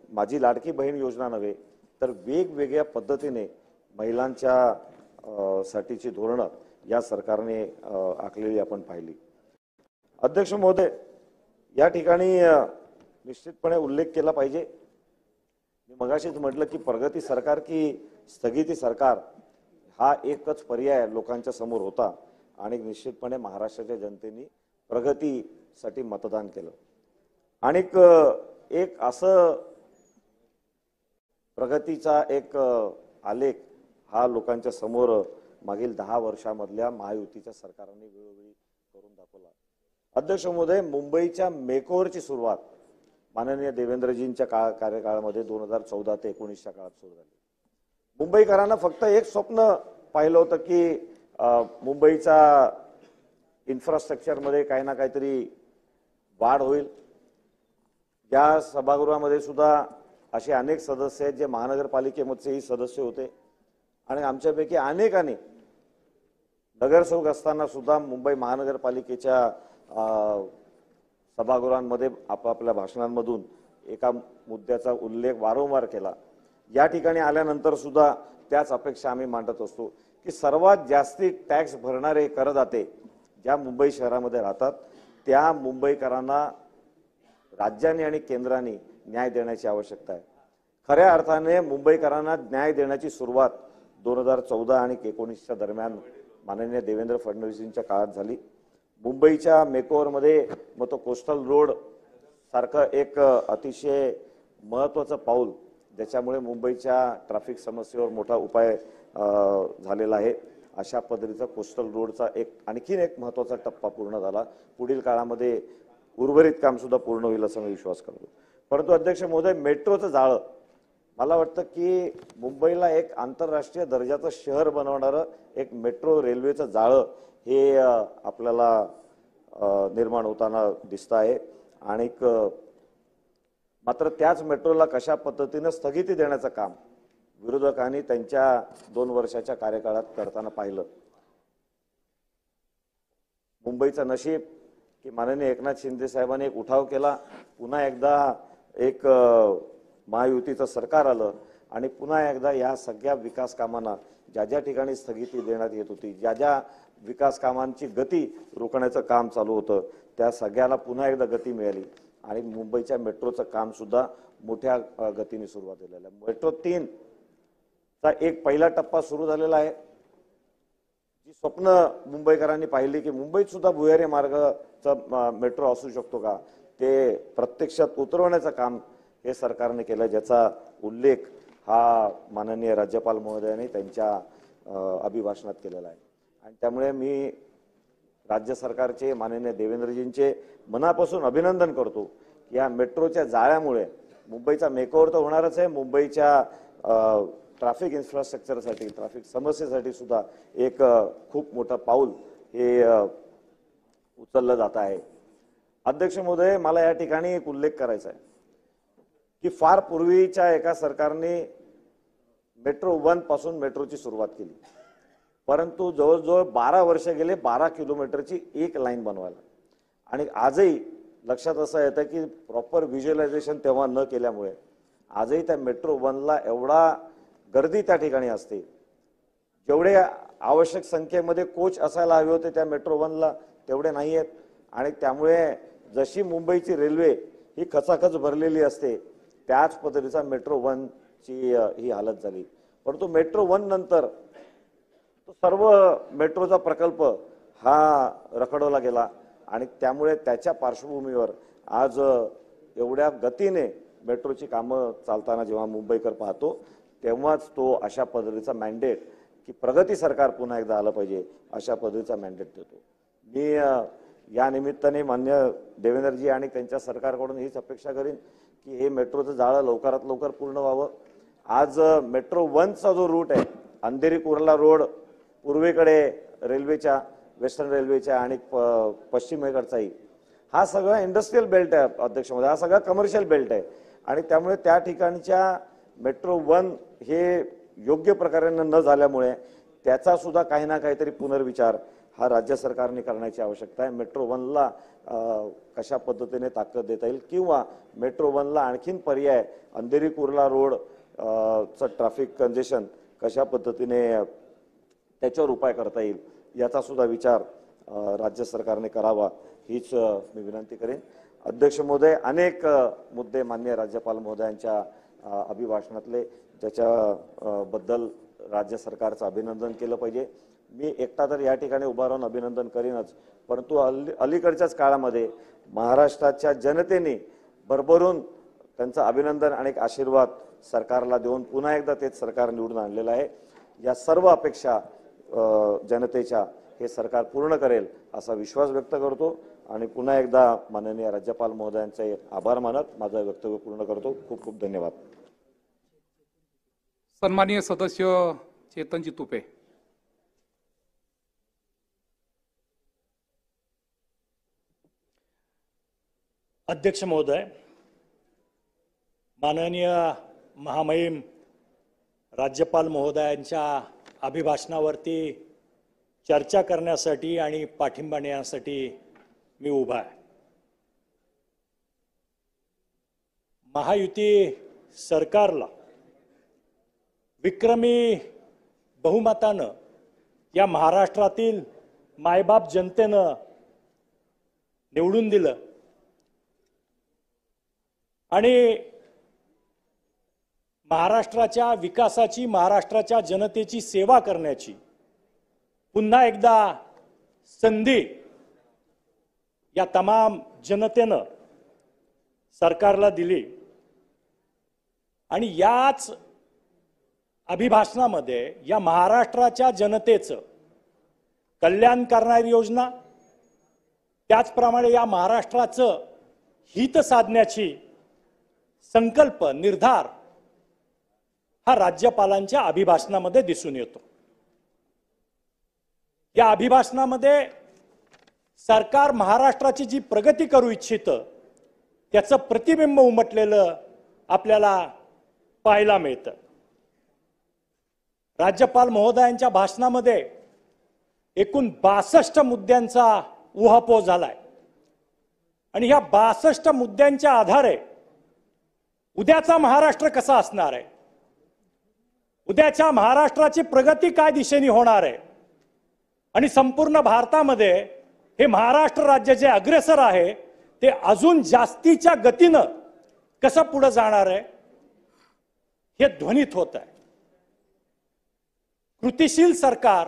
माझी लाडकी बहीण योजना नव्हे तर वेगवेगळ्या पद्धतीने महिलांच्या साठीची धोरणं या सरकारने आखलेली आपण पाहिली। अध्यक्ष महोदय, या ठिकाणी निश्चितपणे उल्लेख केला पाहिजे, मी मगाशीच म्हटलं की प्रगती सरकार की स्थगिती सरकार हा एकच पर्याय लोकांच्या समोर होता आणि निश्चितपणे महाराष्ट्राच्या जनतेने प्रगतीसाठी मतदान केलं आणि एक असं प्रगतीचा एक आलेख हा लोकांच्या समोर मागील 10 वर्षांमधल्या महायुतीच्या सरकारने वेळोवेळी करून दाखवला। अध्यक्ष महोदय, मुंबईच्या मेकओव्हरची सुरुवात माननीय देवेंद्रजींच्या कार्यकाळामध्ये 2014 ते 19च्या काळात सुरू झाली। मुंबईकरांना फक्त एक स्वप्न पाहिलं होतं की मुंबईचा इन्फ्रास्ट्रक्चरमध्ये काही ना काहीतरी वाढ होईल। या सभागृहामध्ये सुद्धा असे अनेक सदस्य आहेत जे महानगरपालिकेमधलेही सदस्य होते आणि आमच्यापैकी अनेकांनी नगरसेवक असताना सुद्धा मुंबई महानगरपालिकेच्या सभागृहांमध्ये आपापल्या भाषणांमधून एका मुद्द्याचा उल्लेख वारंवार केला। या ठिकाणी आल्यानंतर सुद्धा त्याच अपेक्षा आम्ही मांडत असतो की सर्वात जास्ती टॅक्स भरणारे करदाते ज्या मुंबई शहरामध्ये राहतात त्या मुंबईकरांना राज्याने आणि केंद्राने न्याय देण्याची आवश्यकता आहे। खऱ्या अर्थाने मुंबईकरांना न्याय देण्याची सुरुवात 2014 आणि 19च्या दरम्यान माननीय देवेंद्र फडणवीसांच्या काळात झाली। मुंबईच्या मेकओव्हरमध्ये मग तो कोस्टल रोड सारखं एक अतिशय महत्त्वाचं पाऊल ज्याच्यामुळे मुंबईच्या ट्रॅफिक समस्येवर मोठा उपाय झालेला आहे। अशा पद्धतीचा कोस्टल रोडचा आणखीन एक महत्त्वाचा टप्पा पूर्ण झाला। पुढील काळामध्ये उर्वरित काम सुद्धा पूर्ण होईल असा मी विश्वास करतो। परंतु अध्यक्ष महोदय, मेट्रोचं जाळं मला वाटतं की मुंबईला एक आंतरराष्ट्रीय दर्जाचं शहर बनवणारं एक मेट्रो रेल्वेचं जाळं हे आपल्याला निर्माण होताना दिसत आहे आणि मात्र त्याच मेट्रोला कशा पद्धतीने स्थगिती देण्याचं काम विरोधकांनी त्यांच्या 2 वर्षाच्या कार्यकाळात करताना पाहिलं। मुंबईचं नशीब की माननीय एकनाथ शिंदे साहेबांनी एक उठाव केला, पुन्हा एकदा एक महायुतीचं सरकार आलं आणि पुन्हा एकदा या सगळ्या विकास कामांना ज्या ज्या ठिकाणी स्थगिती देण्यात येत होती, ज्या ज्या विकास कामांची गती रोखण्याचं काम चालू होतं त्या सगळ्याला पुन्हा एकदा गती मिळाली आणि मुंबईच्या मेट्रोचं काम सुद्धा मोठ्या गतीने सुरुवात झालेलं आहे। मेट्रो 3 चा एक पहिला टप्पा सुरू झालेला आहे। जी स्वप्न मुंबईकरांनी पाहिली की मुंबईत सुद्धा भुयारी मार्गाचा मेट्रो असू शकतो का, ते प्रत्यक्षात उतरवण्याचं काम हे सरकारने केलं, ज्याचा उल्लेख हा माननीय राज्यपाल महोदयांनी त्यांच्या अभिभाषणात केलेला आहे। आणि त्यामुळे मी राज्य सरकारचे माननीय देवेंद्रजींचे मनापासून अभिनंदन करतो की या मेट्रोच्या जाळ्यामुळे मुंबईचा मेकओव्हर तर होणारच आहे, मुंबईच्या ट्रॅफिक इन्फ्रास्ट्रक्चरसाठी ट्रॅफिक समस्येसाठी सुद्धा एक खूप मोठं पाऊल हे उचललं जात आहे। अध्यक्ष महोदय, मला या ठिकाणी एक उल्लेख करायचा आहे की फार पूर्वीच्या एका सरकारने मेट्रो 1 पासून मेट्रोची सुरुवात केली, परंतु जवळजवळ 12 वर्ष गेले 12 किलोमीटरची एक लाईन बनवायला. आणि आजही लक्षात असं येतं की प्रॉपर व्हिज्युअलायझेशन तेव्हा न केल्यामुळे आजही त्या मेट्रो 1ला एवढा गर्दी त्या ठिकाणी असते. जेवढे आवश्यक संख्येमध्ये कोच असायला हवे होते त्या मेट्रो 1ला तेवढे नाही आहेत. आणि त्यामुळे जशी मुंबईची रेल्वे ही खचाखच भरलेली असते त्याच पद्धतीचा मेट्रो 1ची ही हालत झाली. परंतु मेट्रो 1 नंतर तो सर्व मेट्रोचा प्रकल्प हा रखडवला गेला आणि त्यामुळे त्याच्या पार्श्वभूमीवर आज एवढ्या गतीने मेट्रोची कामं चालताना जेव्हा मुंबईकर पाहतो तेव्हाच तो अशा पद्धतीचा मॅन्डेट की प्रगती सरकार पुन्हा एकदा आलं पाहिजे अशा पद्धतीचा मॅन्डेट देतो. मी या निमित्ताने मान्य देवेंद्रजी आणि त्यांच्या सरकारकडून हीच अपेक्षा करीन की हे मेट्रोचं जाळं लवकरात लवकर पूर्ण व्हावं. आज मेट्रो 1चा जो रूट आहे अंधेरी कुर्ला रोड पूर्वेकडे रेल्वेच्या वेस्टर्न रेल्वेच्या आणि पश्चिमेकडचाही हा सगळा इंडस्ट्रियल बेल्ट आहे अध्यक्ष महोदय, हा सगळा कमर्शियल बेल्ट आहे आणि त्यामुळे त्या ठिकाणच्या मेट्रो 1 हे योग्य प्रकारे न झाल्यामुळे त्याचा सुद्धा काही ना काहीतरी पुनर्विचार हा राज्य सरकारने करण्याची आवश्यकता आहे. मेट्रो 1ला कशा पद्धतीने ताकद देता येईल किंवा मेट्रो 1ला आणखीन पर्याय अंधेरी कुर्ला रोड चं ट्रॅफिक कंजेशन कशा पद्धतीने त्याच्यावर उपाय करता येईल याचा सुद्धा विचार राज्य सरकारने करावा हीच मी विनंती करेन. अध्यक्ष महोदय, अनेक मुद्दे माननीय राज्यपाल महोदयांच्या अभिभाषणातले ज्याच्या बद्दल राज्य सरकारचं अभिनंदन केलं पाहिजे. मी एकटा तर या ठिकाणी उभा राहून अभिनंदन करीनच, परंतु अलीकडच्याच काळामध्ये महाराष्ट्राच्या जनतेने भरभरून त्यांचं अभिनंदन आणि आशीर्वाद सरकारला देऊन पुन्हा एकदा तेच सरकार निवडून आणलेलं आहे. या सर्व अपेक्षा जनतेच्या हे सरकार पूर्ण करेल असा विश्वास व्यक्त करतो आणि पुन्हा एकदा माननीय राज्यपाल महोदयांचे आभार मानत माझं वक्तव्य पूर्ण करतो. खूप खूप धन्यवाद. सन्माननीय सदस्य चेतनजी तुपे. अध्यक्ष महोदय, माननीय महामहिम राज्यपाल महोदयांच्या अभिभाषणावरती चर्चा करण्यासाठी आणि पाठिंबा देण्यासाठी मी उभा आहे. महायुती सरकारला विक्रमी बहुमतानं या महाराष्ट्रातील मायबाप जनतेनं निवडून दिलं आणि महाराष्ट्राच्या विकासाची, महाराष्ट्राच्या जनतेची सेवा करण्याची पुन्हा एकदा संधी या तमाम जनतेनं सरकारला दिली आणि याच अभिभाषणामध्ये या महाराष्ट्राच्या जनतेचं कल्याण करणारी योजना, त्याचप्रमाणे या महाराष्ट्राचं हित साधण्याची संकल्प, निर्धार हा राज्यपालांच्या अभिभाषणामध्ये दिसून येतो. या अभिभाषणामध्ये सरकार महाराष्ट्राची जी प्रगती करू इच्छितं त्याचं प्रतिबिंब उमटलेलं आपल्याला पाहायला मिळतं. राज्यपाल महोदयांच्या भाषणामध्ये एकूण 62 मुद्द्यांचा उहापोह झालाय आणि ह्या 62 मुद्द्यांच्या आधारे उद्याचा महाराष्ट्र कसा असणार आहे, उद्याच्या महाराष्ट्राची प्रगती काय दिशेने होणार आहे आणि संपूर्ण भारतामध्ये हे महाराष्ट्र राज्य जे अग्रेसर आहे ते अजून जास्तीच्या गतीनं कसं पुढे जाणार आहे हे ध्वनित होत आहे. कृतिशील सरकार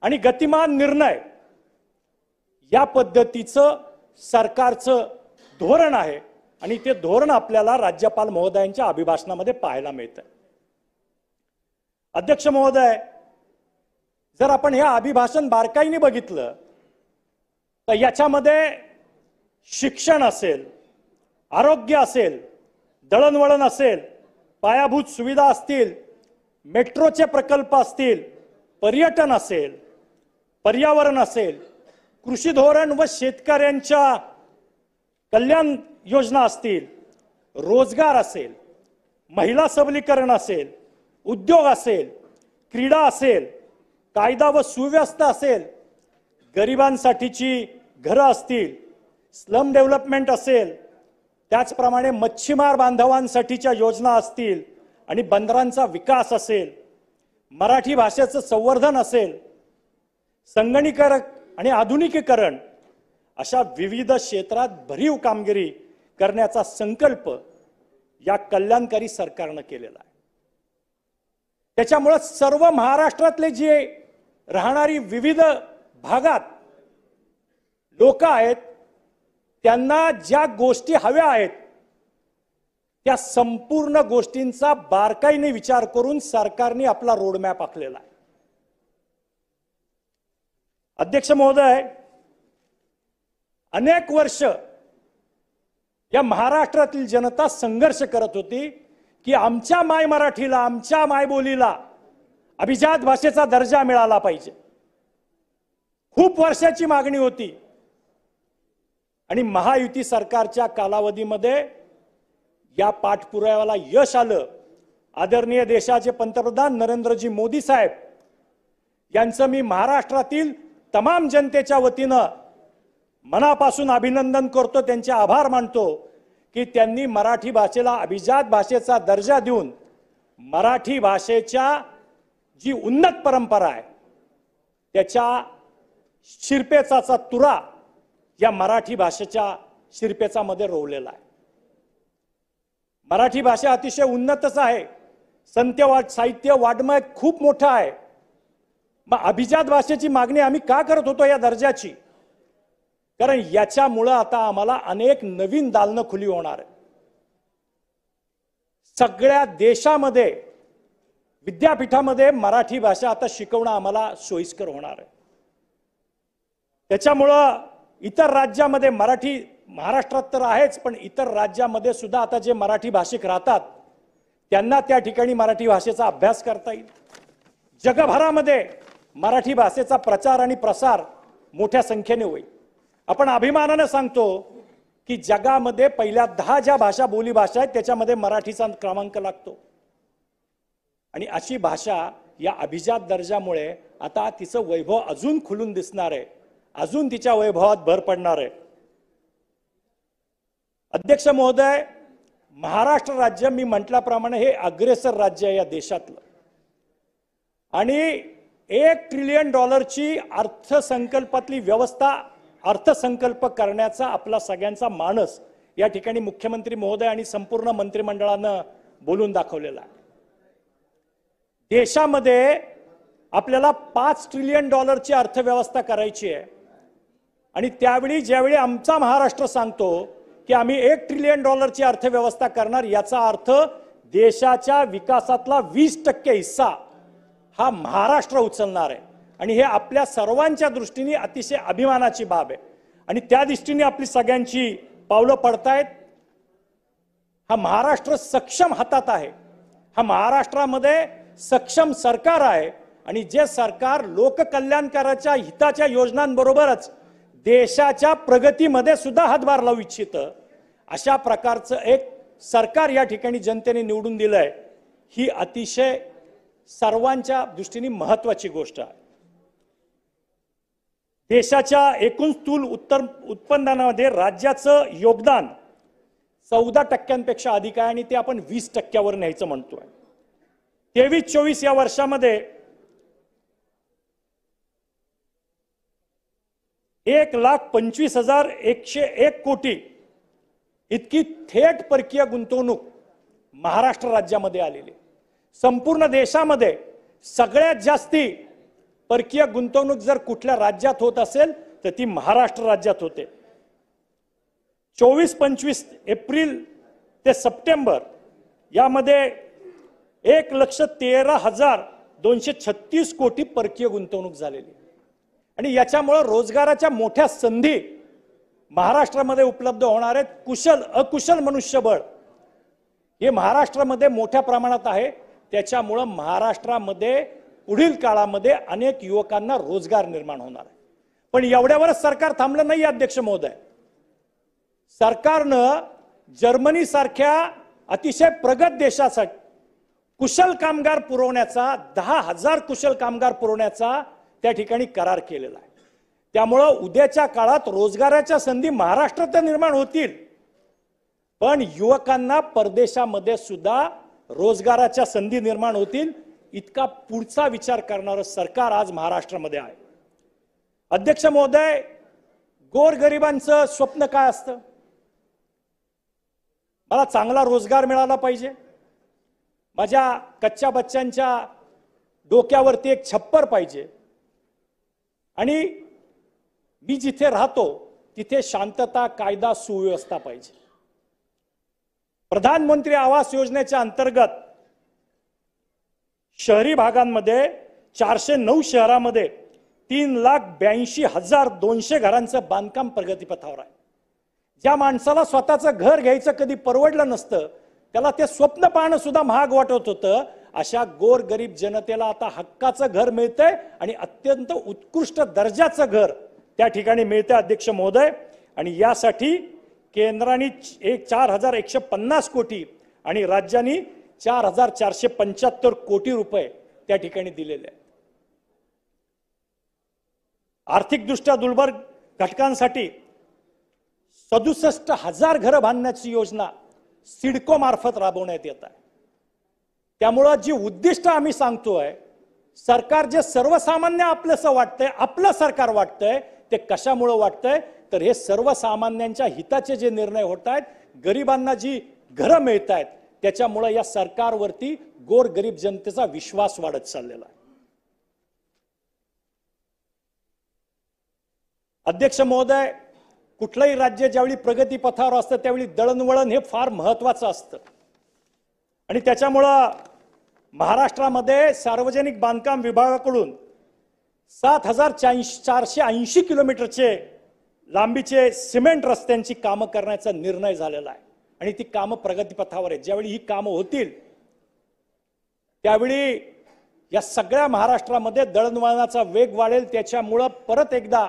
आणि गतिमान निर्णय या पद्धतीचं सरकारचं धोरण आहे आणि ते धोरण आपल्याला राज्यपाल महोदयांच्या अभिभाषणामध्ये पाहायला मिळतं. अध्यक्ष महोदय, जर आपण हे अभिभाषण बारकाईने बघितलं तर याच्यामध्ये शिक्षण असेल, आरोग्य असेल, दळणवळण असेल, पायाभूत सुविधा असतील, मेट्रोचे प्रकल्प असतील, पर्यटन असेल, पर्यावरण असेल, कृषी धोरण व शेतकऱ्यांच्या कल्याण योजना असतील, रोजगार असेल, महिला सबलीकरण असेल, उद्योग असेल, क्रीडा असेल, कायदा व सुव्यवस्था असेल, गरिबांसाठीची घरं असतील, स्लम डेव्हलपमेंट असेल, त्याचप्रमाणे मच्छीमार बांधवांसाठीच्या योजना असतील आणि बंदरांचा विकास असेल, मराठी भाषेचं संवर्धन असेल, संगणकीकरण आणि आधुनिकीकरण, अशा विविध क्षेत्रात भरीव कामगिरी करण्याचा संकल्प या कल्याणकारी सरकारनं केलेला आहे. त्याच्यामुळे सर्व महाराष्ट्रातले जे राहणारी विविध भागात लोक आहेत, त्यांना ज्या गोष्टी हव्या आहेत त्या संपूर्ण गोष्टींचा बारकाईने विचार करून सरकारने आपला रोडमॅप आखलेला आहे. अध्यक्ष महोदय, अनेक वर्ष या महाराष्ट्रातील जनता संघर्ष करत होती की आमच्या माय मराठीला, आमच्या मायबोलीला अभिजात भाषेचा दर्जा मिळाला पाहिजे. खूप वर्षाची मागणी होती आणि महायुती सरकारच्या कालावधीमध्ये या पाठपुराव्याला यश आलं. आदरणीय देशाचे पंतप्रधान नरेंद्रजी मोदी साहेब यांचं मी महाराष्ट्रातील तमाम जनतेच्या वतीनं मनापासून अभिनंदन करतो, त्यांचे आभार मानतो की त्यांनी मराठी भाषेला अभिजात भाषेचा दर्जा देऊन मराठी भाषेच्या जी उन्नत परंपरा आहे त्याच्या शिरपेचाचा तुरा या मराठी भाषेच्या शिरपेचामध्ये रोवलेला आहे. मराठी भाषा अतिशय उन्नतच आहे. साहित्य वाड्मय खूप मोठं आहे. मग अभिजात भाषेची मागणी आम्ही का करत होतो या दर्जाची? कारण याच्यामुळं आता आम्हाला अनेक नवीन दालनं खुली होणार आहे. सगळ्या देशामध्ये विद्यापीठामध्ये मराठी भाषा आता शिकवणं आम्हाला सोयीस्कर होणार आहे. त्याच्यामुळं इतर राज्यामध्ये मराठी, महाराष्ट्रात तर आहेच, पण इतर राज्यामध्ये सुद्धा आता जे मराठी भाषिक राहतात त्यांना त्या ठिकाणी मराठी भाषेचा अभ्यास करता येईल. जगभरामध्ये मराठी भाषेचा प्रचार आणि प्रसार मोठ्या संख्येने होईल. आपण अभिमानाने सांगतो की जगामध्ये पहिल्या 10 ज्या भाषा बोली भाषा आहेत त्याच्यामध्ये मराठीचा क्रमांक लागतो. आणि अशी भाषा या अभिजात दर्जामुळे आता तिचं वैभव अजून खुलून दिसणार आहे, अजून तिच्या वैभवात भर पडणार आहे. अध्यक्ष महोदय, महाराष्ट्र राज्य मी म्हटल्याप्रमाणे हे अग्रेसर राज्य आहे या देशातलं आणि $1 ट्रिलियन अर्थसंकल्पातली व्यवस्था, अर्थसंकल्प करण्याचा आपला सगळ्यांचा मानस या ठिकाणी मुख्यमंत्री महोदय आणि संपूर्ण मंत्रिमंडळानं बोलून दाखवलेला आहे. देशामध्ये आपल्याला $5 ट्रिलियन अर्थव्यवस्था करायची आहे आणि त्यावेळी ज्यावेळी आमचा महाराष्ट्र सांगतो की आम्ही $1 ट्रिलियन अर्थव्यवस्था करणार, याचा अर्थ देशाच्या विकासातला 20% हिस्सा हा महाराष्ट्र उचलणार आहे. आणि हे आपल्या सर्वांच्या दृष्टीने अतिशय अभिमानाची बाब आहे आणि त्या दृष्टीने आपली सगळ्यांची पावलं पडतायत. हा महाराष्ट्र सक्षम हातात आहे. हा महाराष्ट्रामध्ये सक्षम सरकार आहे आणि जे सरकार लोककल्याणकाराच्या हिताच्या योजनांबरोबरच देशाच्या प्रगतीमध्ये सुद्धा हातभार लावू इच्छितं, अशा प्रकारचं एक सरकार या ठिकाणी जनतेने निवडून दिलंय. ही अतिशय सर्वांच्या दृष्टीने महत्त्वाची गोष्ट आहे. देशाच्या एकूण स्थूल उत्पन्नामध्ये राज्याचं योगदान 14% अधिक आहे आणि ते आपण 20% न्यायचं म्हणतोय. 23-24 या वर्षामध्ये 1,25,101 कोटी इतकी थेट परकीय गुंतवणूक महाराष्ट्र राज्यामध्ये आलेली. संपूर्ण देशामध्ये सगळ्यात जास्ती परकीय गुंतवणूक जर कुठल्या राज्यात होत असेल तर ती महाराष्ट्र राज्यात होते. 24-25 एप्रिल ते सप्टेंबर यामध्ये 1,13,236 कोटी परकीय गुंतवणूक झालेली आणि याच्यामुळे रोजगाराच्या मोठ्या संधी महाराष्ट्रामध्ये उपलब्ध होणार आहेत. कुशल अकुशल मनुष्यबळ हे महाराष्ट्रामध्ये मोठ्या प्रमाणात आहे. त्याच्यामुळे महाराष्ट्रामध्ये पुढील काळामध्ये अनेक युवकांना रोजगार निर्माण होणार आहे. पण एवढ्यावरच सरकार थांबलं नाही अध्यक्ष महोदय. सरकारनं जर्मनी सारख्या अतिशय प्रगत देशासाठी कुशल कामगार पुरवण्याचा 10,000 कुशल कामगार पुरवण्याचा त्या ठिकाणी करार केलेला आहे. त्यामुळं उद्याच्या काळात रोजगाराच्या संधी महाराष्ट्रात निर्माण होतील, पण युवकांना परदेशामध्ये सुद्धा रोजगाराच्या संधी निर्माण होतील इतका पुढचा विचार करणारं सरकार आज महाराष्ट्रामध्ये आहे. अध्यक्ष महोदय, गोरगरिबांचं स्वप्न काय असतं? मला चांगला रोजगार मिळाला पाहिजे, माझ्या कच्च्या बच्चांच्या डोक्यावरती एक छप्पर पाहिजे, आणि मी जिथे राहतो तिथे शांतता, कायदा, सुव्यवस्था पाहिजे. प्रधानमंत्री आवास योजनेच्या अंतर्गत शहरी भागांमध्ये 409 शहरामध्ये 3,82,200 घरांचं बांधकाम प्रगतीपथावर आहे. ज्या माणसाला स्वतःचं घर घ्यायचं कधी परवडलं नसतं, त्याला ते स्वप्न पाहणं सुद्धा महाग वाटत होतं, अशा गोरगरीब जनतेला आता हक्काचं घर मिळतंय आणि अत्यंत उत्कृष्ट दर्जाचं घर त्या ठिकाणी मिळतंय अध्यक्ष महोदय. आणि यासाठी केंद्राने 4,150 कोटी आणि राज्यांनी 4,475 कोटी रुपये त्या ठिकाणी दिलेले आहेत. आर्थिकदृष्ट्या दुर्बल घटकांसाठी 67,000 घरं बांधण्याची योजना सिडको मार्फत राबवण्यात येत आहे. त्यामुळं जी उद्दिष्ट आम्ही सांगतोय, सरकार जे सर्वसामान्य आपलंसं वाटतंय, आपलं सरकार वाटतंय, ते कशामुळे वाटतंय तर हे सर्वसामान्यांच्या हिताचे जे निर्णय होत आहेत, गरिबांना जी घरं मिळत आहेत, त्याच्यामुळे या सरकारवरती गोरगरीब जनतेचा विश्वास वाढत चाललेला आहे. अध्यक्ष महोदय, कुठलंही राज्य ज्यावेळी प्रगती पथावर असतं त्यावेळी दळणवळण हे फार महत्वाचं असतं, आणि त्याच्यामुळं महाराष्ट्रामध्ये सार्वजनिक बांधकाम विभागाकडून 7,480 किलोमीटरचे लांबीचे सिमेंट रस्त्यांची कामं करण्याचा निर्णय झालेला आहे, आणि ती कामं प्रगतीपथावर आहेत. ज्यावेळी ही कामं होतील त्यावेळी या सगळ्या महाराष्ट्रामध्ये दळणवळणाचा वेग वाढेल, त्याच्यामुळं परत एकदा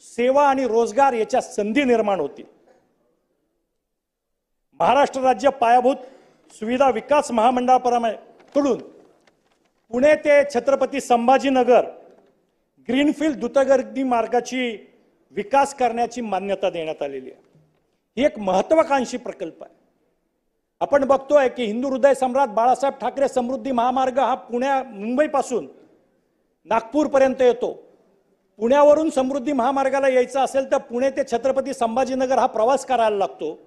सेवा आणि रोजगार याच्या संधी निर्माण होतील. महाराष्ट्र राज्य पायाभूत सुविधा विकास महामंडळाकडून पुणे ते छत्रपती संभाजीनगर ग्रीनफील्ड द्रुतगती मार्गाची विकास करण्याची मान्यता देण्यात आलेली आहे. ही एक महत्वाकांक्षी प्रकल्प आहे. आपण बघतोय की हिंदू हृदय सम्राट बाळासाहेब ठाकरे समृद्धी महामार्ग हा मुंबईपासून नागपूरपर्यंत येतो. पुण्यावरून समृद्धी महामार्गाला यायचं असेल तर पुणे ते छत्रपती संभाजीनगर हा प्रवास करायला लागतो,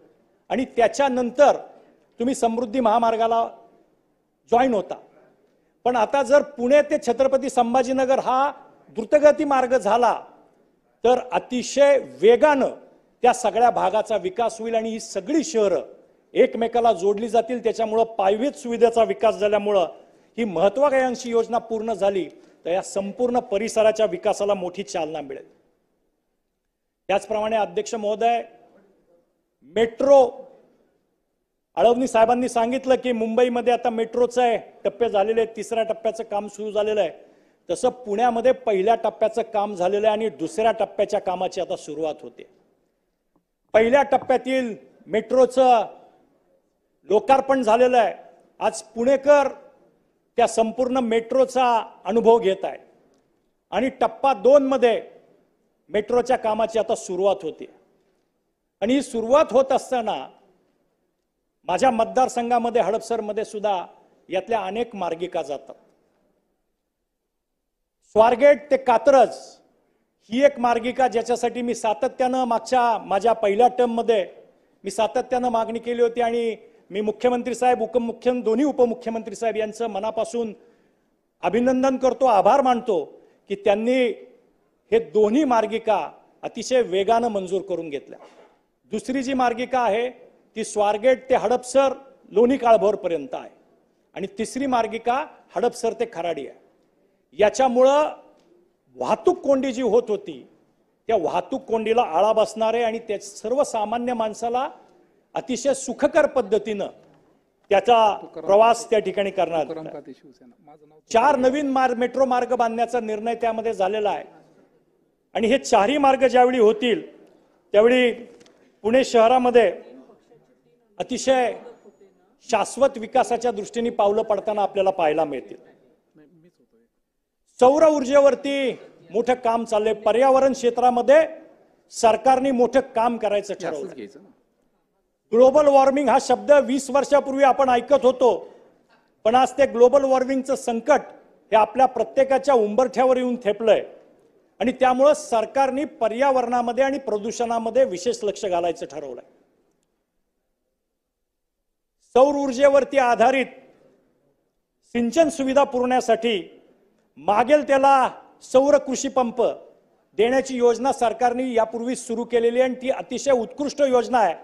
आणि त्याच्यानंतर तुम्ही समृद्धी महामार्गाला जॉईन होता. पण आता जर पुणे ते छत्रपती संभाजीनगर हा द्रुतगती मार्ग झाला तर अतिशय वेगानं त्या सगळ्या भागाचा विकास होईल, आणि ही सगळी शहरं एकमेकाला जोडली जातील. त्याच्यामुळं पायाभूत सुविधेचा विकास झाल्यामुळं ही महत्वाकांक्षी योजना पूर्ण झाली तर या संपूर्ण परिसराच्या विकासाला मोठी चालना मिळेल. त्याचप्रमाणे अध्यक्ष महोदय, मेट्रो आळवणी साहेबांनी सांगितलं की मुंबईमध्ये आता मेट्रोचे टप्पे झालेले आहेत, 3ऱ्या टप्प्याचं काम सुरू झालेलं आहे. तसं पुण्यामध्ये 1ल्या टप्प्याचं काम झालेलं आहे आणि 2ऱ्या टप्प्याच्या कामाची आता सुरुवात होते. 1ल्या टप्प्यातील मेट्रोचं लोकार्पण झालेलं आहे. आज पुणेकर त्या संपूर्ण मेट्रोचा अनुभव घेत आहे, आणि टप्पा 2 मध्ये मेट्रोच्या कामाची आता सुरुवात होते. आणि ही सुरुवात होत असताना माझ्या मतदारसंघामध्ये हडपसरमध्ये सुद्धा यातल्या अनेक मार्गिका जातात. स्वारगेट ते कात्रज ही एक मार्गिका ज्याच्यासाठी मी सातत्यानं माझ्या पहिल्या टर्ममध्ये मी सातत्यानं मागणी केली होती, आणि मी मुख्यमंत्री साहेब, दोन्ही उपमुख्यमंत्री साहेब यांचं मनापासून अभिनंदन करतो, आभार मानतो की त्यांनी हे दोन्ही मार्गिका अतिशय वेगानं मंजूर करून घेतल्या. दुसरी जी मार्गिका आहे ती स्वारगेट ते हडपसर लोणी काळभोर पर्यंत आहे, आणि तिसरी मार्गिका हडपसर ते खराडी आहे. याच्यामुळं वाहतूक कोंडी जी होत होती त्या वाहतूक कोंडीला आळा बसणार आहे, आणि त्या सर्वसामान्य माणसाला अतिशय सुखकर पद्धतीनं त्याचा प्रवास त्या ठिकाणी करणार. 4 नवीन मेट्रो मार्ग बांधण्याचा निर्णय त्यामध्ये झालेला आहे, आणि हे 4ही मार्ग ज्यावेळी होतील त्यावेळी पुणे शहरामध्ये अतिशय शाश्वत विकासाच्या दृष्टीने पावलं पडताना आपल्याला पाहायला मिळतील. सौर ऊर्जेवरती मोठं काम चाललंय. पर्यावरण क्षेत्रामध्ये सरकारने मोठं काम करायचं ठरवलं. ग्लोबल वॉर्मिंग हा शब्द 20 वर्षापूर्वी आपण ऐकत होतो, पण आज ते ग्लोबल वॉर्मिंगचं संकट हे आपल्या प्रत्येकाच्या उंबरठ्यावर येऊन ठेपलंय आणि त्यामुळं सरकारने पर्यावरणामध्ये आणि प्रदूषणामध्ये विशेष लक्ष घालायचं ठरवलंय. सौर ऊर्जेवरती आधारित सिंचन सुविधा पुरवण्यासाठी मागेल त्याला सौर कृषी पंप देण्याची योजना सरकारने यापूर्वी सुरू केलेली आहे आणि ती अतिशय उत्कृष्ट योजना आहे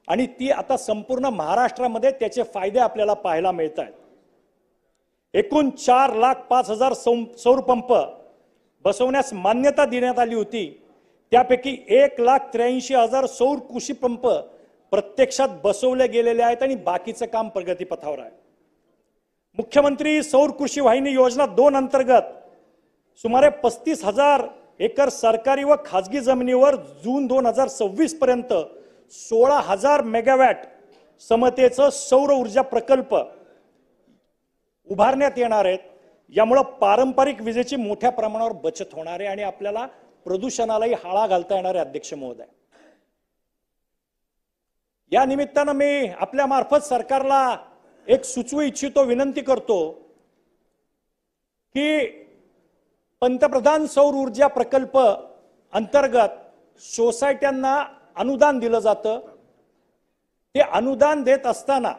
आणि ती आता संपूर्ण महाराष्ट्रामध्ये त्याचे फायदे आपल्याला पाहायला मिळत आहेत. एकूण 4,05,000 सौर पंप बसवण्यास मान्यता देण्यात आली होती. त्यापैकी 1,83,000 सौर कृषी पंप प्रत्यक्षात बसवले गेलेले आहेत आणि बाकीचं काम प्रगतीपथावर आहे. मुख्यमंत्री सौर कृषी वाहिनी योजना 2 अंतर्गत सुमारे 35,000 एकर सरकारी व खाजगी जमिनीवर जून 2026 पर्यंत 16,000 मेगावॅट क्षमतेचं सौर ऊर्जा प्रकल्प उभारण्यात येणार आहेत. यामुळे पारंपरिक विजेची मोठ्या प्रमाणावर बचत होणार आहे आणि आपल्याला प्रदूषणालाही हाळा घालता येणार आहे. अध्यक्ष महोदय, या निमित्तानं मी आपल्या मार्फत सरकारला एक सुचवू इच्छितो, विनंती करतो की पंतप्रधान सौर ऊर्जा प्रकल्प अंतर्गत सोसायट्यांना अनुदान दिलं जातं. ते अनुदान देत असताना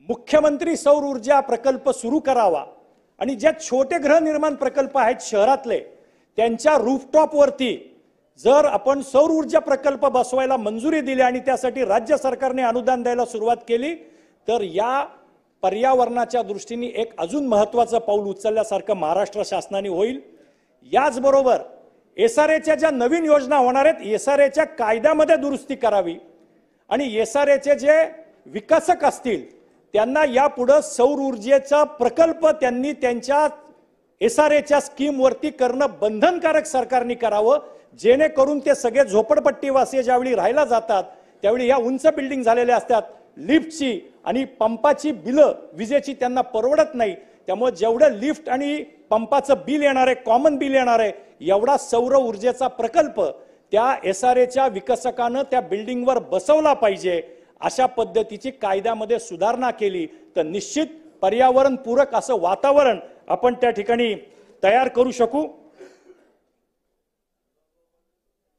मुख्यमंत्री सौर ऊर्जा प्रकल्प सुरू करावा आणि ज्या छोटे गृहनिर्माण प्रकल्प आहेत शहरातले त्यांच्या रूफटॉपवरती जर आपण सौर ऊर्जा प्रकल्प बसवायला मंजुरी दिली आणि त्यासाठी राज्य सरकारने अनुदान द्यायला सुरुवात केली तर या पर्यावरणाच्या दृष्टीने एक अजून महत्त्वाचं पाऊल उचलल्यासारखं महाराष्ट्र शासनाने होईल. याचबरोबर एसआरएच्या ज्या नवीन योजना होणार आहेत एसआरएच्या कायद्यामध्ये दुरुस्ती करावी आणि एसआरएचे जे विकासक असतील त्यांना यापुढे सौर ऊर्जेचा प्रकल्प त्यांनी त्यांच्या एसआरएच्या स्कीमवरती करणं बंधनकारक सरकारने करावं, जेणेकरून ते सगळे झोपडपट्टीवासी ज्यावेळी राहायला जातात त्यावेळी या उंच बिल्डिंग झालेल्या असतात, लिफ्टची आणि पंपाची बिलं विजेची त्यांना परवडत नाही. त्यामुळे जेवढं लिफ्ट आणि पंपाचं बिल येणार आहे, कॉमन बिल येणार आहे, एवढा सौर ऊर्जेचा प्रकल्प त्या एसआरएच्या विकसकानं त्या बिल्डिंगवर बसवला पाहिजे. अशा पद्धतीची कायद्यामध्ये सुधारणा केली तर निश्चित पर्यावरण पूरक असं वातावरण आपण त्या ठिकाणी तयार करू शकू.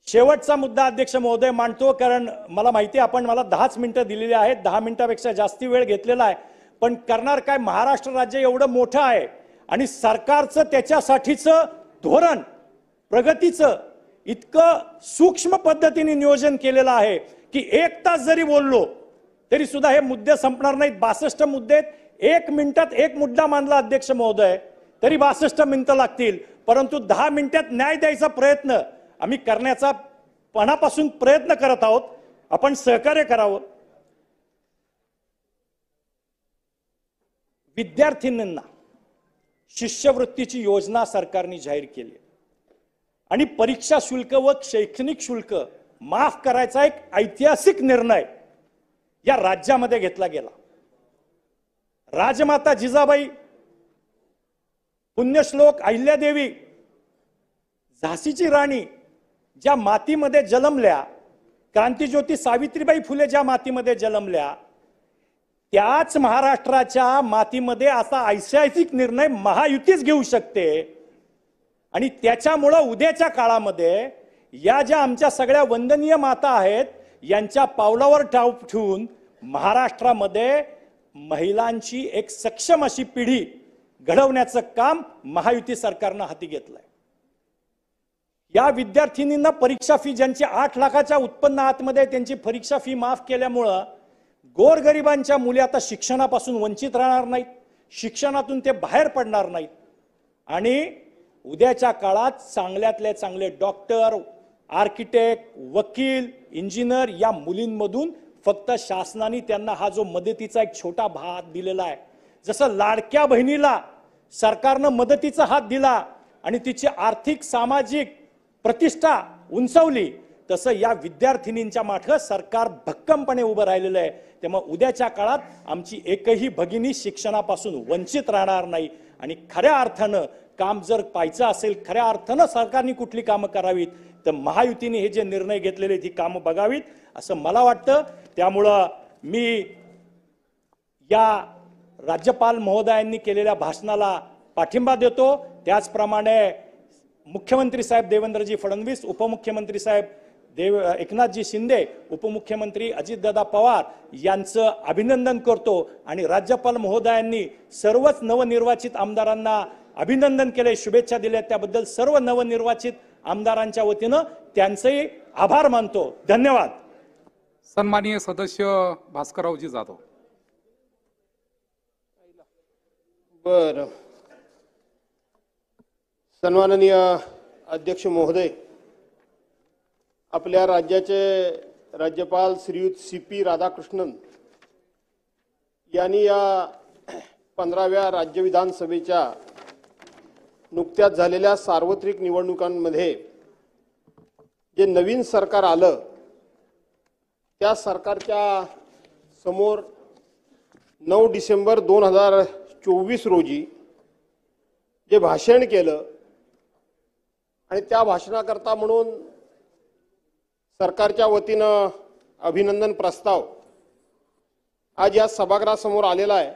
शेवटचा मुद्दा अध्यक्ष महोदय मांडतो, कारण मला माहिती आहे आपण मला 10 मिनिटं दिलेली आहेत, 10 मिनिटापेक्षा जास्ती वेळ घेतलेला आहे, पण करणार काय, महाराष्ट्र राज्य एवढं मोठं आहे आणि सरकारचं त्याच्यासाठीचं धोरण प्रगतीचं इतकं सूक्ष्म पद्धतीने नियोजन केलेलं आहे की 1 तास जरी बोललो तरी सुद्धा हे मुद्दे संपणार नाहीत. 62 मुद्दे, 1 मिनिटात एक मुद्दा मांडला अध्यक्ष महोदय तरी 62 मिनिटं लागतील, परंतु 10 मिनिटात न्याय द्यायचा प्रयत्न आम्ही करण्याचा पणापासून प्रयत्न करत आहोत. आपण सहकार्य करावं. विद्यार्थ्यांना शिष्यवृत्तीची योजना सरकारने जाहीर केली आणि परीक्षा शुल्क व शैक्षणिक शुल्क माफ करायचा एक ऐतिहासिक निर्णय या राज्यामध्ये घेतला गेला. राजमाता जिजाबाई, पुण्यश्लोक अहिल्यादेवी, झाशीची राणी ज्या मातीमध्ये जन्मल्या, क्रांतिज्योती सावित्रीबाई फुले ज्या मातीमध्ये जन्मल्या, त्याच महाराष्ट्राच्या मातीमध्ये असा ऐतिहासिक निर्णय महायुतीच घेऊ शकते आणि त्याच्यामुळं उद्याच्या काळामध्ये या ज्या आमच्या सगळ्या वंदनीय माता आहेत यांच्या पावलावर ठाव ठेवून महाराष्ट्रामध्ये महिलांची एक सक्षम अशी पिढी घडवण्याचं काम महायुती सरकारनं हाती घेतलंय. या विद्यार्थिनींना परीक्षा फी, ज्यांची 8 लाखाच्या उत्पन्न आतमध्ये त्यांची परीक्षा फी माफ केल्यामुळं गोरगरिबांच्या मुली आता शिक्षणापासून वंचित राहणार नाहीत, शिक्षणातून ते बाहेर पडणार नाहीत आणि उद्याच्या काळात चांगल्यातले चांगले डॉक्टर, आर्किटेक्ट, वकील, इंजिनियर या मुलींमधून फक्त शासनाने त्यांना हा जो मदतीचा एक छोटा हात दिलेला आहे, जसं लाडक्या बहिणीला सरकारनं मदतीचा हात दिला आणि तिची आर्थिक सामाजिक प्रतिष्ठा उंचावली, तसं या विद्यार्थिनींच्या मागे सरकार भक्कमपणे उभं राहिलेलं आहे. त्यामुळे उद्याच्या काळात आमची एकही भगिनी शिक्षणापासून वंचित राहणार नाही. आणि खऱ्या अर्थानं काम जर पाहायचं असेल, खऱ्या अर्थानं सरकारने कुठली कामं करावीत, तर महायुतीने हे जे निर्णय घेतलेले ती कामं बघावीत असं मला वाटतं. त्यामुळं मी या राज्यपाल महोदयांनी केलेल्या भाषणाला पाठिंबा देतो. त्याचप्रमाणे मुख्यमंत्री साहेब देवेंद्रजी फडणवीस, उपमुख्यमंत्री साहेब एकनाथजी शिंदे, उपमुख्यमंत्री अजितदादा पवार यांचं अभिनंदन करतो. आणि राज्यपाल महोदयांनी सर्वच नवनिर्वाचित आमदारांना अभिनंदन केले, शुभेच्छा दिल्या, त्याबद्दल सर्व नवनिर्वाचित आमदारांच्या वतीनं त्यांचेही आभार मानतो. धन्यवाद. सन्माननीय सदस्य भास्कररावजी जाधव. बर, सन्माननीय अध्यक्ष महोदय, आपल्या राज्याचे राज्यपाल श्रीयुत CP राधाकृष्णन यांनी या 15व्या राज्य विधानसभेच्या नुकत्याच झालेल्या सार्वत्रिक निवडणुकांमध्ये जे नवीन सरकार आलं त्या सरकारच्या समोर 9 डिसेंबर 2024 रोजी जे भाषण केलं आणि त्या भाषणाकरता म्हणून सरकारच्या वतीनं अभिनंदन प्रस्ताव आज या सभागृहासमोर आलेला आहे.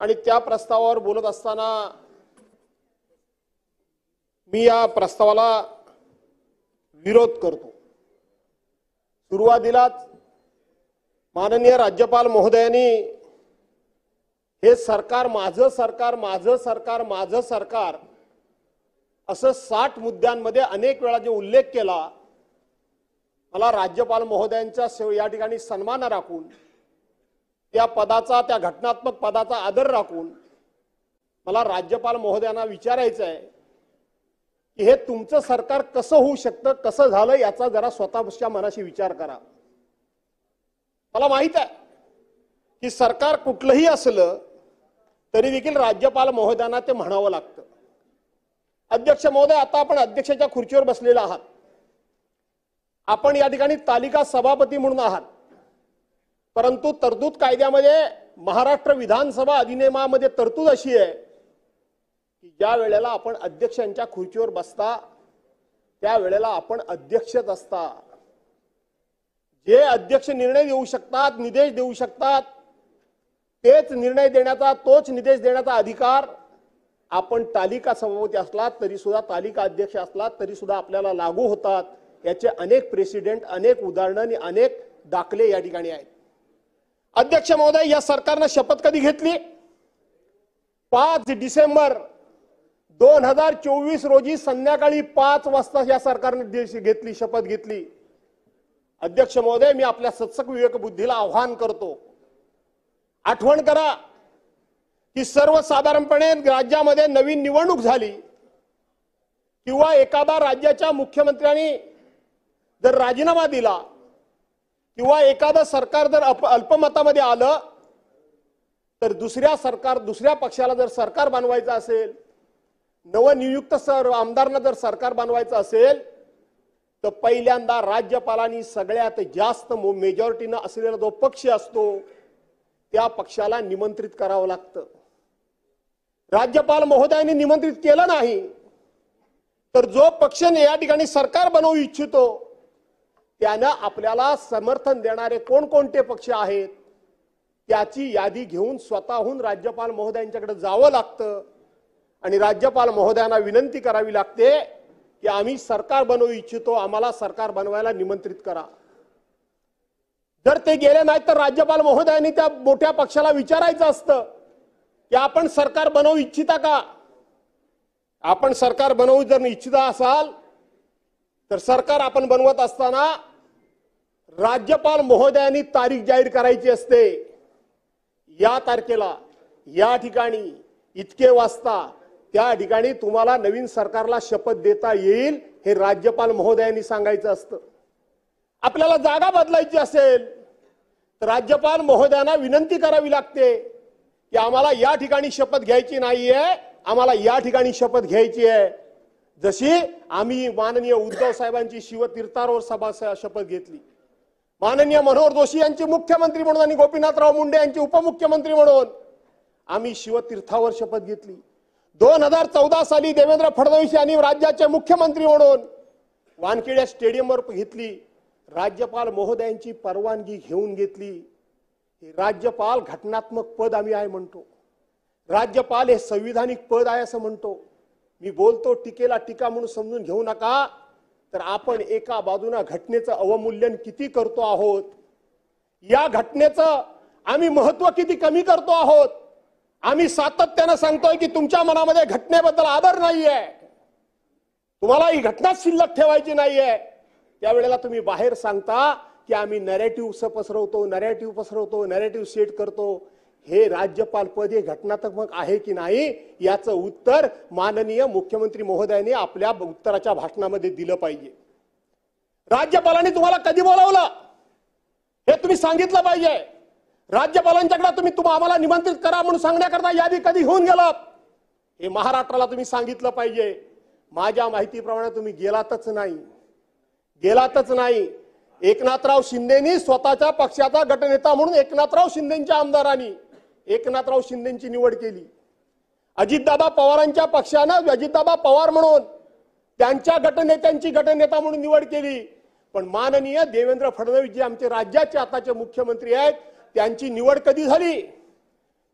आणि त्या प्रस्तावावर बोलत असताना मी या प्रस्तावाला विरोध करतो. सुरुवातीलाच माननीय राज्यपाल महोदयांनी हे सरकार माझं सरकार माझं सरकार माझं सरकार असं 60 मुद्द्यांमध्ये अनेक वेळा जे उल्लेख केला, मला राज्यपाल महोदयांचा या ठिकाणी सन्मान राखून, त्या पदाचा, त्या घटनात्मक पदाचा आदर राखून मला राज्यपाल महोदयांना विचारायचं आहे की हे तुमचं सरकार कसं होऊ शकतं, कसं झालं, याचा जरा स्वतःच्या मनाशी विचार करा. मला माहित आहे की सरकार कुठलंही असलं तरी देखील राज्यपाल महोदयांना ते म्हणावं लागतं. अध्यक्ष महोदय, आता आपण अध्यक्षाच्या खुर्चीवर बसलेला आहात, आपण या ठिकाणी तालिका सभापती म्हणून आहात, परंतु तरतूद कायद्यामध्ये महाराष्ट्र विधानसभा अधिनियमामध्ये तरतूद अशी आहे की ज्या वेळेला आपण अध्यक्षांच्या खुर्चीवर बसता त्या वेळेला आपण अध्यक्षच असता. जे अध्यक्ष निर्णय देऊ शकतात, निर्देश देऊ शकतात, तेच निर्णय देण्याचा, तोच निर्देश देण्याचा अधिकार आपण तालिका सभापती असला तरी सुद्धा, तालिका अध्यक्ष असला तरी सुद्धा आपल्याला लागू होतात. याचे अनेक प्रेसिडेंट, अनेक उदाहरणं आणि अनेक दाखले या ठिकाणी आहेत. अध्यक्ष महोदय, या सरकारनं शपथ कधी घेतली? 5 डिसेंबर 2024 रोजी संध्याकाळी 5 वाजता या सरकारने शपथ घेतली. अध्यक्ष महोदय, मी आपल्या सत्सक विवेक बुद्धीला आव्हान करतो, आठवण करा की सर्वसाधारणपणे राज्यामध्ये नवीन निवडणूक झाली किंवा एखादा राज्याच्या मुख्यमंत्र्यांनी जर राजीनामा दिला किंवा एखादं सरकार जर अल्पमतामध्ये आलं तर दुसऱ्या पक्षाला जर सरकार बनवायचं असेल, नवनियुक्त आमदारांना जर सरकार बनवायचं असेल तर पहिल्यांदा राज्यपालांनी सगळ्यात जास्त मेजॉरिटीनं असलेला जो पक्ष असतो त्या पक्षाला निमंत्रित करावं लागतं. राज्यपाल महोदयांनी निमंत्रित केलं नाही तर जो पक्ष या ठिकाणी सरकार बनवू इच्छितो त्यानं आपल्याला समर्थन देणारे कोणकोणते पक्ष आहेत त्याची यादी घेऊन स्वतःहून राज्यपाल महोदयांच्याकडे जावं लागतं आणि राज्यपाल महोदयांना विनंती करावी लागते की आम्ही सरकार बनवू इच्छितो, आम्हाला सरकार बनवायला निमंत्रित करा. जर ते गेले नाही तर राज्यपाल महोदयांनी त्या मोठ्या पक्षाला विचारायचं असतं की आपण सरकार बनवू इच्छिता का? आपण सरकार बनवू जर इच्छिता असाल तर सरकार आपण बनवत असताना राज्यपाल महोदयांनी तारीख जाहीर करायची असते. या तारखेला, या ठिकाणी, इतके वाजता त्या ठिकाणी तुम्हाला नवीन सरकारला शपथ देता येईल हे राज्यपाल महोदयांनी सांगायचं असतं. आपल्याला जागा बदलायची असेल तर राज्यपाल महोदयांना विनंती करावी लागते की आम्हाला या ठिकाणी शपथ घ्यायची नाहीये, आम्हाला या ठिकाणी शपथ घ्यायची आहे. जशी आम्ही माननीय उद्धव साहेबांची शिवतीर्थावर सभा शपथ घेतली, माननीय मनोहर जोशी यांची मुख्यमंत्री म्हणून आणि गोपीनाथराव मुंडे यांची उपमुख्यमंत्री म्हणून आम्ही शिवतीर्थावर शपथ घेतली। 2014 साली देवेंद्र फडणवीस यांनी राज्याचे मुख्यमंत्री म्हणून वानखेडे स्टेडियमवर घेतली। राज्यपाल महोदयांची परवानगी घेऊन घेतली। राज्यपाल घटनात्मक पद आम्ही आहे म्हणतो, राज्यपाल हे संविधानिक पद आहे असं म्हणतो। मी बोलतो टीकेला टीका म्हणून समजून घेऊ नका, तर आपण एका बाजूने घटनेचं अवमूल्यन किती करतो आहोत, या घटनेचं आम्ही महत्व किती कमी करतो आहोत। आम्ही सातत्याने सांगतोय की तुमच्या मनामध्ये घटनेबद्दल आदर नाहीये, तुम्हाला ही घटना शिल्लक ठेवायची नाहीये, त्यावेळेला तुम्ही बाहेर सांगता की आम्ही नॅरेटिव्ह पसरवतो, नॅरेटिव्ह सेट करतो। हे राज्यपाल पद हे घटनात्मक आहे की नाही याचं उत्तर माननीय मुख्यमंत्री महोदयांनी आपल्या उत्तराच्या भाषणामध्ये दिलं पाहिजे। राज्यपालांनी तुम्हाला कधी बोलावलं हे तुम्ही सांगितलं पाहिजे। राज्यपालांच्याकडे तुम्ही आम्हाला निमंत्रित करा म्हणून सांगण्याकरता यादी कधी होऊन गेलात हे महाराष्ट्राला तुम्ही सांगितलं पाहिजे। माझ्या माहितीप्रमाणे तुम्ही गेलातच नाही। एकनाथराव शिंदेनी स्वतःच्या पक्षाचा गटनेता म्हणून एकनाथराव शिंदेच्या आमदारांनी एकनाथराव शिंदेची निवड केली। अजितदादा पवारांच्या पक्षानं अजितदादा पवार म्हणून त्यांच्या गटनेत्यांची गटनेता म्हणून निवड केली। पण माननीय देवेंद्र फडणवीस जे आमचे राज्याचे आताचे मुख्यमंत्री आहेत त्यांची निवड कधी झाली?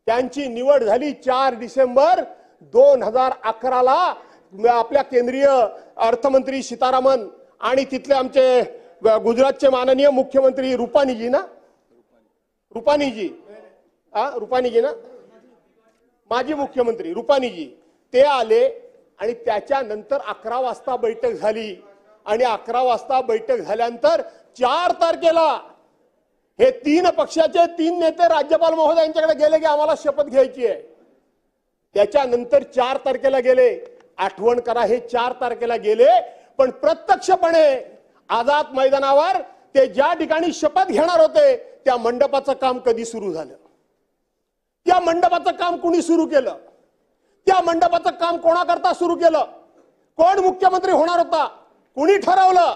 त्यांची निवड झाली 4 डिसेंबर 2011ला आपल्या केंद्रीय अर्थमंत्री सीतारामन आणि तिथले आमचे गुजरातचे माननीय मुख्यमंत्री रुपानीजी ना माजी मुख्यमंत्री रुपानीजी ते आले आणि त्याच्यानंतर 11 वाजता बैठक झाली आणि 11 वाजता बैठक झाल्यानंतर 4 तारखेला हे 3 पक्षाचे 3 नेते राज्यपाल महोदयांच्याकडे गेले की आम्हाला शपथ घ्यायची आहे। त्याच्यानंतर 4 तारखेला गेले, आठवण करा हे 4 तारखेला गेले, पण प्रत्यक्षपणे आझाद मैदानावर ते ज्या ठिकाणी शपथ घेणार होते त्या मंडपाचं काम कधी सुरू झालं? त्या मंडपाचं काम कुणी सुरू केलं? त्या मंडपाचं काम कोणाकरता सुरू केलं? कोण मुख्यमंत्री होणार होता? कुणी ठरवलं?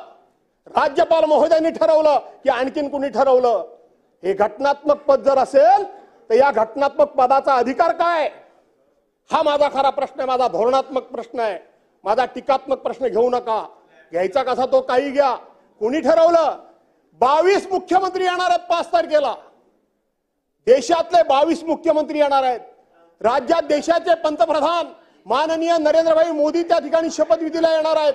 राज्यपाल महोदयांनी ठरवलं की आणखीन कुणी ठरवलं? हे घटनात्मक पद जर असेल तर या घटनात्मक पदाचा अधिकार काय? हा माझा खरा प्रश्न आहे, माझा धोरणात्मक प्रश्न आहे, माझा टीकात्मक प्रश्न घेऊ नका। घ्यायचा कसा तो काही घ्या। कुणी ठरवलं? 22 मुख्यमंत्री येणार आहेत 5 तारखेला। देशातले 22 मुख्यमंत्री येणार आहेत। राज्यात देशाचे पंतप्रधान माननीय नरेंद्रभाई मोदी त्या ठिकाणी शपथविधीला येणार आहेत।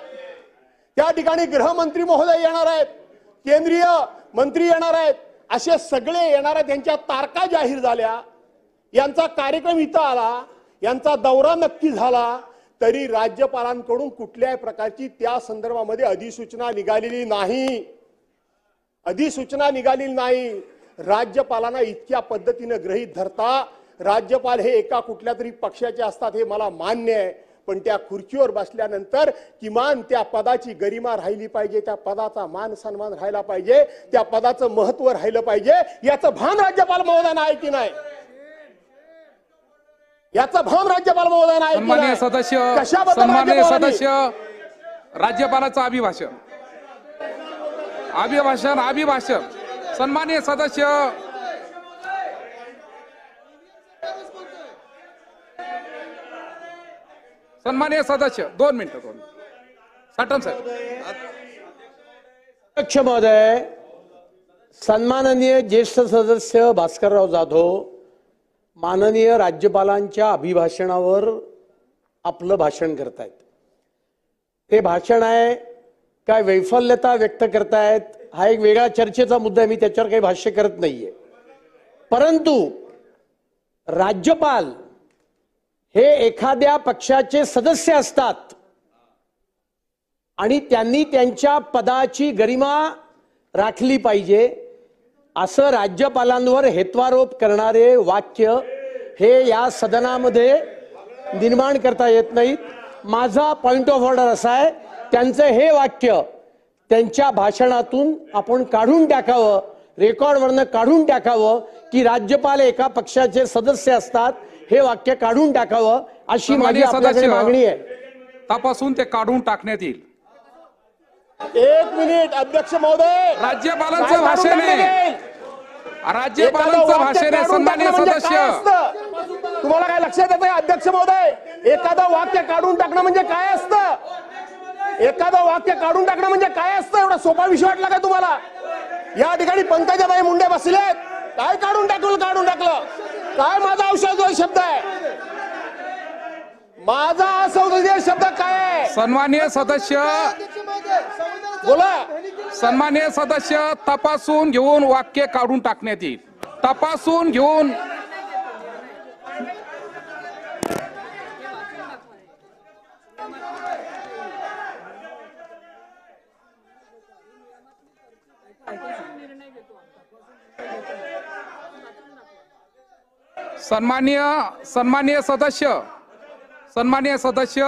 त्या ठिकाणी गृहमंत्री महोदय येणार आहेत, केंद्रीय मंत्री येणार आहेत, असे सगळे येणार आहेत। यांच्या तारखा जाहीर झाल्या, यांचा कार्यक्रम इथं आला, यांचा दौरा नक्की झाला, तरी राज्यपालांकडून कुठल्याही प्रकारची त्या संदर्भामध्ये अधिसूचना निघालेली नाही। राज्यपालांना इतक्या पद्धतीने गृहीत धरता। राज्यपाल हे एका कुठल्या तरी पक्षाचे असतात हे मला मान्य आहे, पण त्या खुर्चीवर बसल्यानंतर किमान त्या पदाची गरिमा राहिली पाहिजे, त्या पदाचा मान सन्मान राहिला पाहिजे, त्या पदाचं महत्व राहिलं पाहिजे। याचं भान राज्यपाल महोदयांना आहे की नाही? याचं भान राज्यपाल महोदयांना आहे की सन्माननीय नाही? सदस्य राज्यपालाचं अभिभाषण सन्माननीय सदस्य सन्माननीय सदस्य 2 मिनिटं साठवण साहेब। अध्यक्ष महोदय, सन्माननीय ज्येष्ठ सदस्य भास्करराव जाधव माननीय राज्यपालांच्या अभिभाषणावर आपलं भाषण करतायत। ते भाषण आहे काय वैफल्यता व्यक्त करतायत हा एक वेगळा चर्चेचा मुद्दा आहे, मी त्याच्यावर काही भाष्य करत नाहीये। परंतु राज्यपाल हे एखाद्या पक्षाचे सदस्य असतात आणि त्यांनी त्यांच्या पदाची गरिमा राखली पाहिजे असं राज्यपालांवर हेत्वारोप करणारे वाक्य हे या सदनामध्ये निर्माण करता येत नाहीत। माझा पॉइंट ऑफ ऑर्डर असा आहे, त्यांचं हे वाक्य त्यांच्या भाषणातून आपण काढून टाकावं, रेकॉर्डवरनं काढून टाकावं की राज्यपाल एका पक्षाचे सदस्य असतात, हे वाक्य काढून टाकावं अशी माझी आपल्याकडे मागणी आहे। तपासून ते काढून टाकण्यात येईल. एक मिनिट अध्यक्ष महोदय, राज्यपालांचं भाषण आहे. राज्यपालांचं भाषण आहे सन्माननीय सदस्य. तुम्हाला काय लक्षात येत आहे अध्यक्ष महोदय? एखादं वाक्य काढून टाकणं म्हणजे काय असतं? एखादं वाक्य काढून टाकणं म्हणजे काय असतं? एवढा सोपा विषय वाटला काय तुम्हाला? या ठिकाणी पंकजाबाई मुंडे बसलेत. काय काढून टाकलं? काय माझा औषध शब्द आहे? माझा असंसदीय शब्द काय आहे? सन्माननीय सदस्य बोला. सन्माननीय सदस्य, तपासून घेऊन वाक्य काढून टाकण्यात येईल. तपासून घेऊन सन्माननीय सदस्य,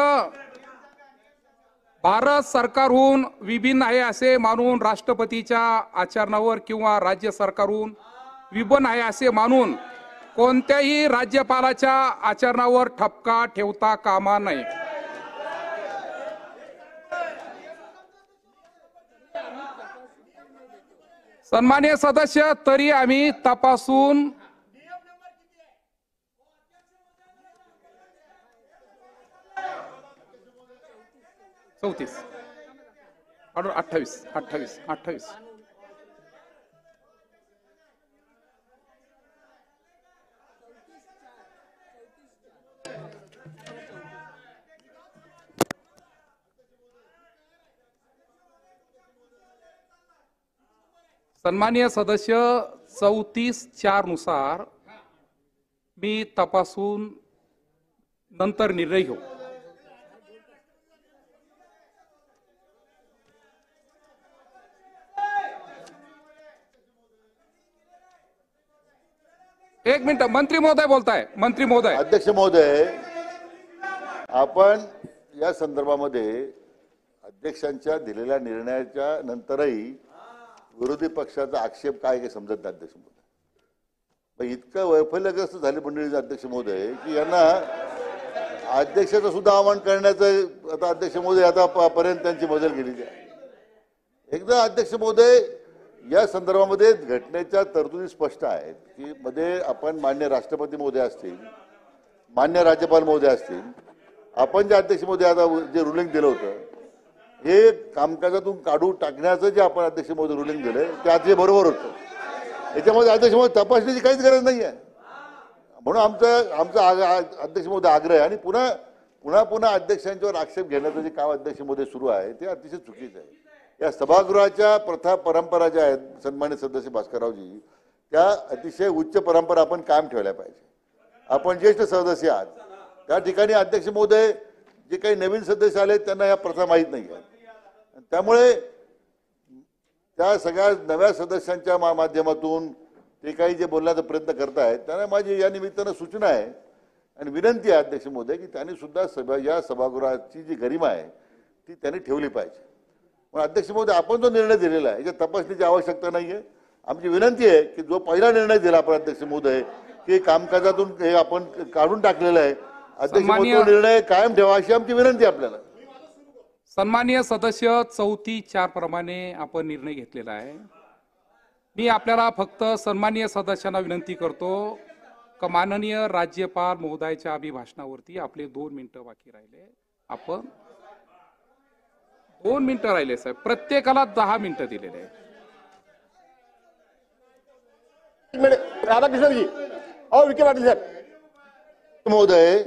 भारत सरकारहून विभिन्न आहे असे मानून राष्ट्रपतीच्या आचरणावर किंवा राज्य सरकारहून विभिन्न आहे असे मानून कोणत्याही राज्यपालाच्या आचरणावर ठपका ठेवता कामा नये. सन्माननीय सदस्य, तरी आम्ही तपासून 34 ऑर्डर 28. सन्माननीय सदस्य, 34(4) नुसार मी तपासून नंतर निर्णय घेऊ. एक मिनिट, मंत्री महोदय बोलताय. मंत्री महोदय. अध्यक्ष महोदय, आपण या संदर्भामध्ये अध्यक्षांच्या दिलेल्या निर्णयाच्या नंतरही विरोधी पक्षाचा आक्षेप काय हे समजत नाही अध्यक्ष महोदय. इतकं वैफल्यग्रस्त झाले मंडळी अध्यक्ष महोदय की यांना अध्यक्षाचं सुद्धा आवाहन करण्याचं आता अध्यक्ष महोदय आता पर्यंत त्यांची बदल केलेली आहे. एकदा अध्यक्ष महोदय, या संदर्भामध्ये घटनेच्या तरतुदी स्पष्ट आहेत की मध्ये आपण मान्य राष्ट्रपती महोदय असतील, मान्य राज्यपाल महोदय असतील, आपण जे अध्यक्ष महोदय आता जे रुलिंग दिलं होतं हे कामकाजातून काढून टाकण्याचं जे आपण अध्यक्ष महोदय रुलिंग दिलं ते आज बरोबर होतं. याच्यामध्ये अध्यक्ष महोदय तपासण्याची काहीच गरज नाही आहे. म्हणून आमचा अध्यक्ष महोदय आग्रह आहे आणि पुन्हा अध्यक्षांच्यावर आक्षेप घेण्याचं जे काम अध्यक्ष महोदय सुरू आहे ते अतिशय चुकीचं आहे. या सभागृहाच्या प्रथा परंपरा ज्या आहेत सन्मान्य सदस्य भास्कररावजी, त्या अतिशय उच्च परंपरा आपण कायम ठेवल्या पाहिजे. आपण ज्येष्ठ सदस्य आहात, त्या ठिकाणी अध्यक्ष महोदय जे काही नवीन सदस्य आले त्यांना या प्रथा माहीत नाही आहेत. त्यामुळे त्या सगळ्या नव्या सदस्यांच्या माध्यमातून ते काही जे बोलण्याचा प्रयत्न करतायत त्यांना माझी या निमित्तानं सूचना आहे आणि विनंती आहे अध्यक्ष महोदय की त्यांनी सुद्धा या सभागृहाची जी गरिमा आहे ती त्यांनी ठेवली पाहिजे. पण अध्यक्ष महोदय, आपण जो निर्णय दिलेला आहे याच्या तपासणीची आवश्यकता नाहीये. आमची विनंती आहे की जो पहिला निर्णय दिला आपण अध्यक्ष महोदय की कामकाजातून हे आपण काढून टाकलेला आहे, अध्यक्ष महोदय निर्णय कायम ठेवा अशी आमची विनंती आहे आपल्याला. सन्माननीय सदस्य, 34(4) प्रमाणे आपण निर्णय घेतलेला आहे. मी आपल्याला फक्त सन्माननीय सदस्यांना विनंती करतो की माननीय राज्यपाल महोदयाच्या अभिभाषणावरती आपले 2 मिनिटं बाकी राहिले. आपण 2 मिनिटं राहिले साहेब, प्रत्येकाला 10 मिनिटं दिलेले आहे. राधाकृष्णजी, विखे पाटील साहेब. महोदय,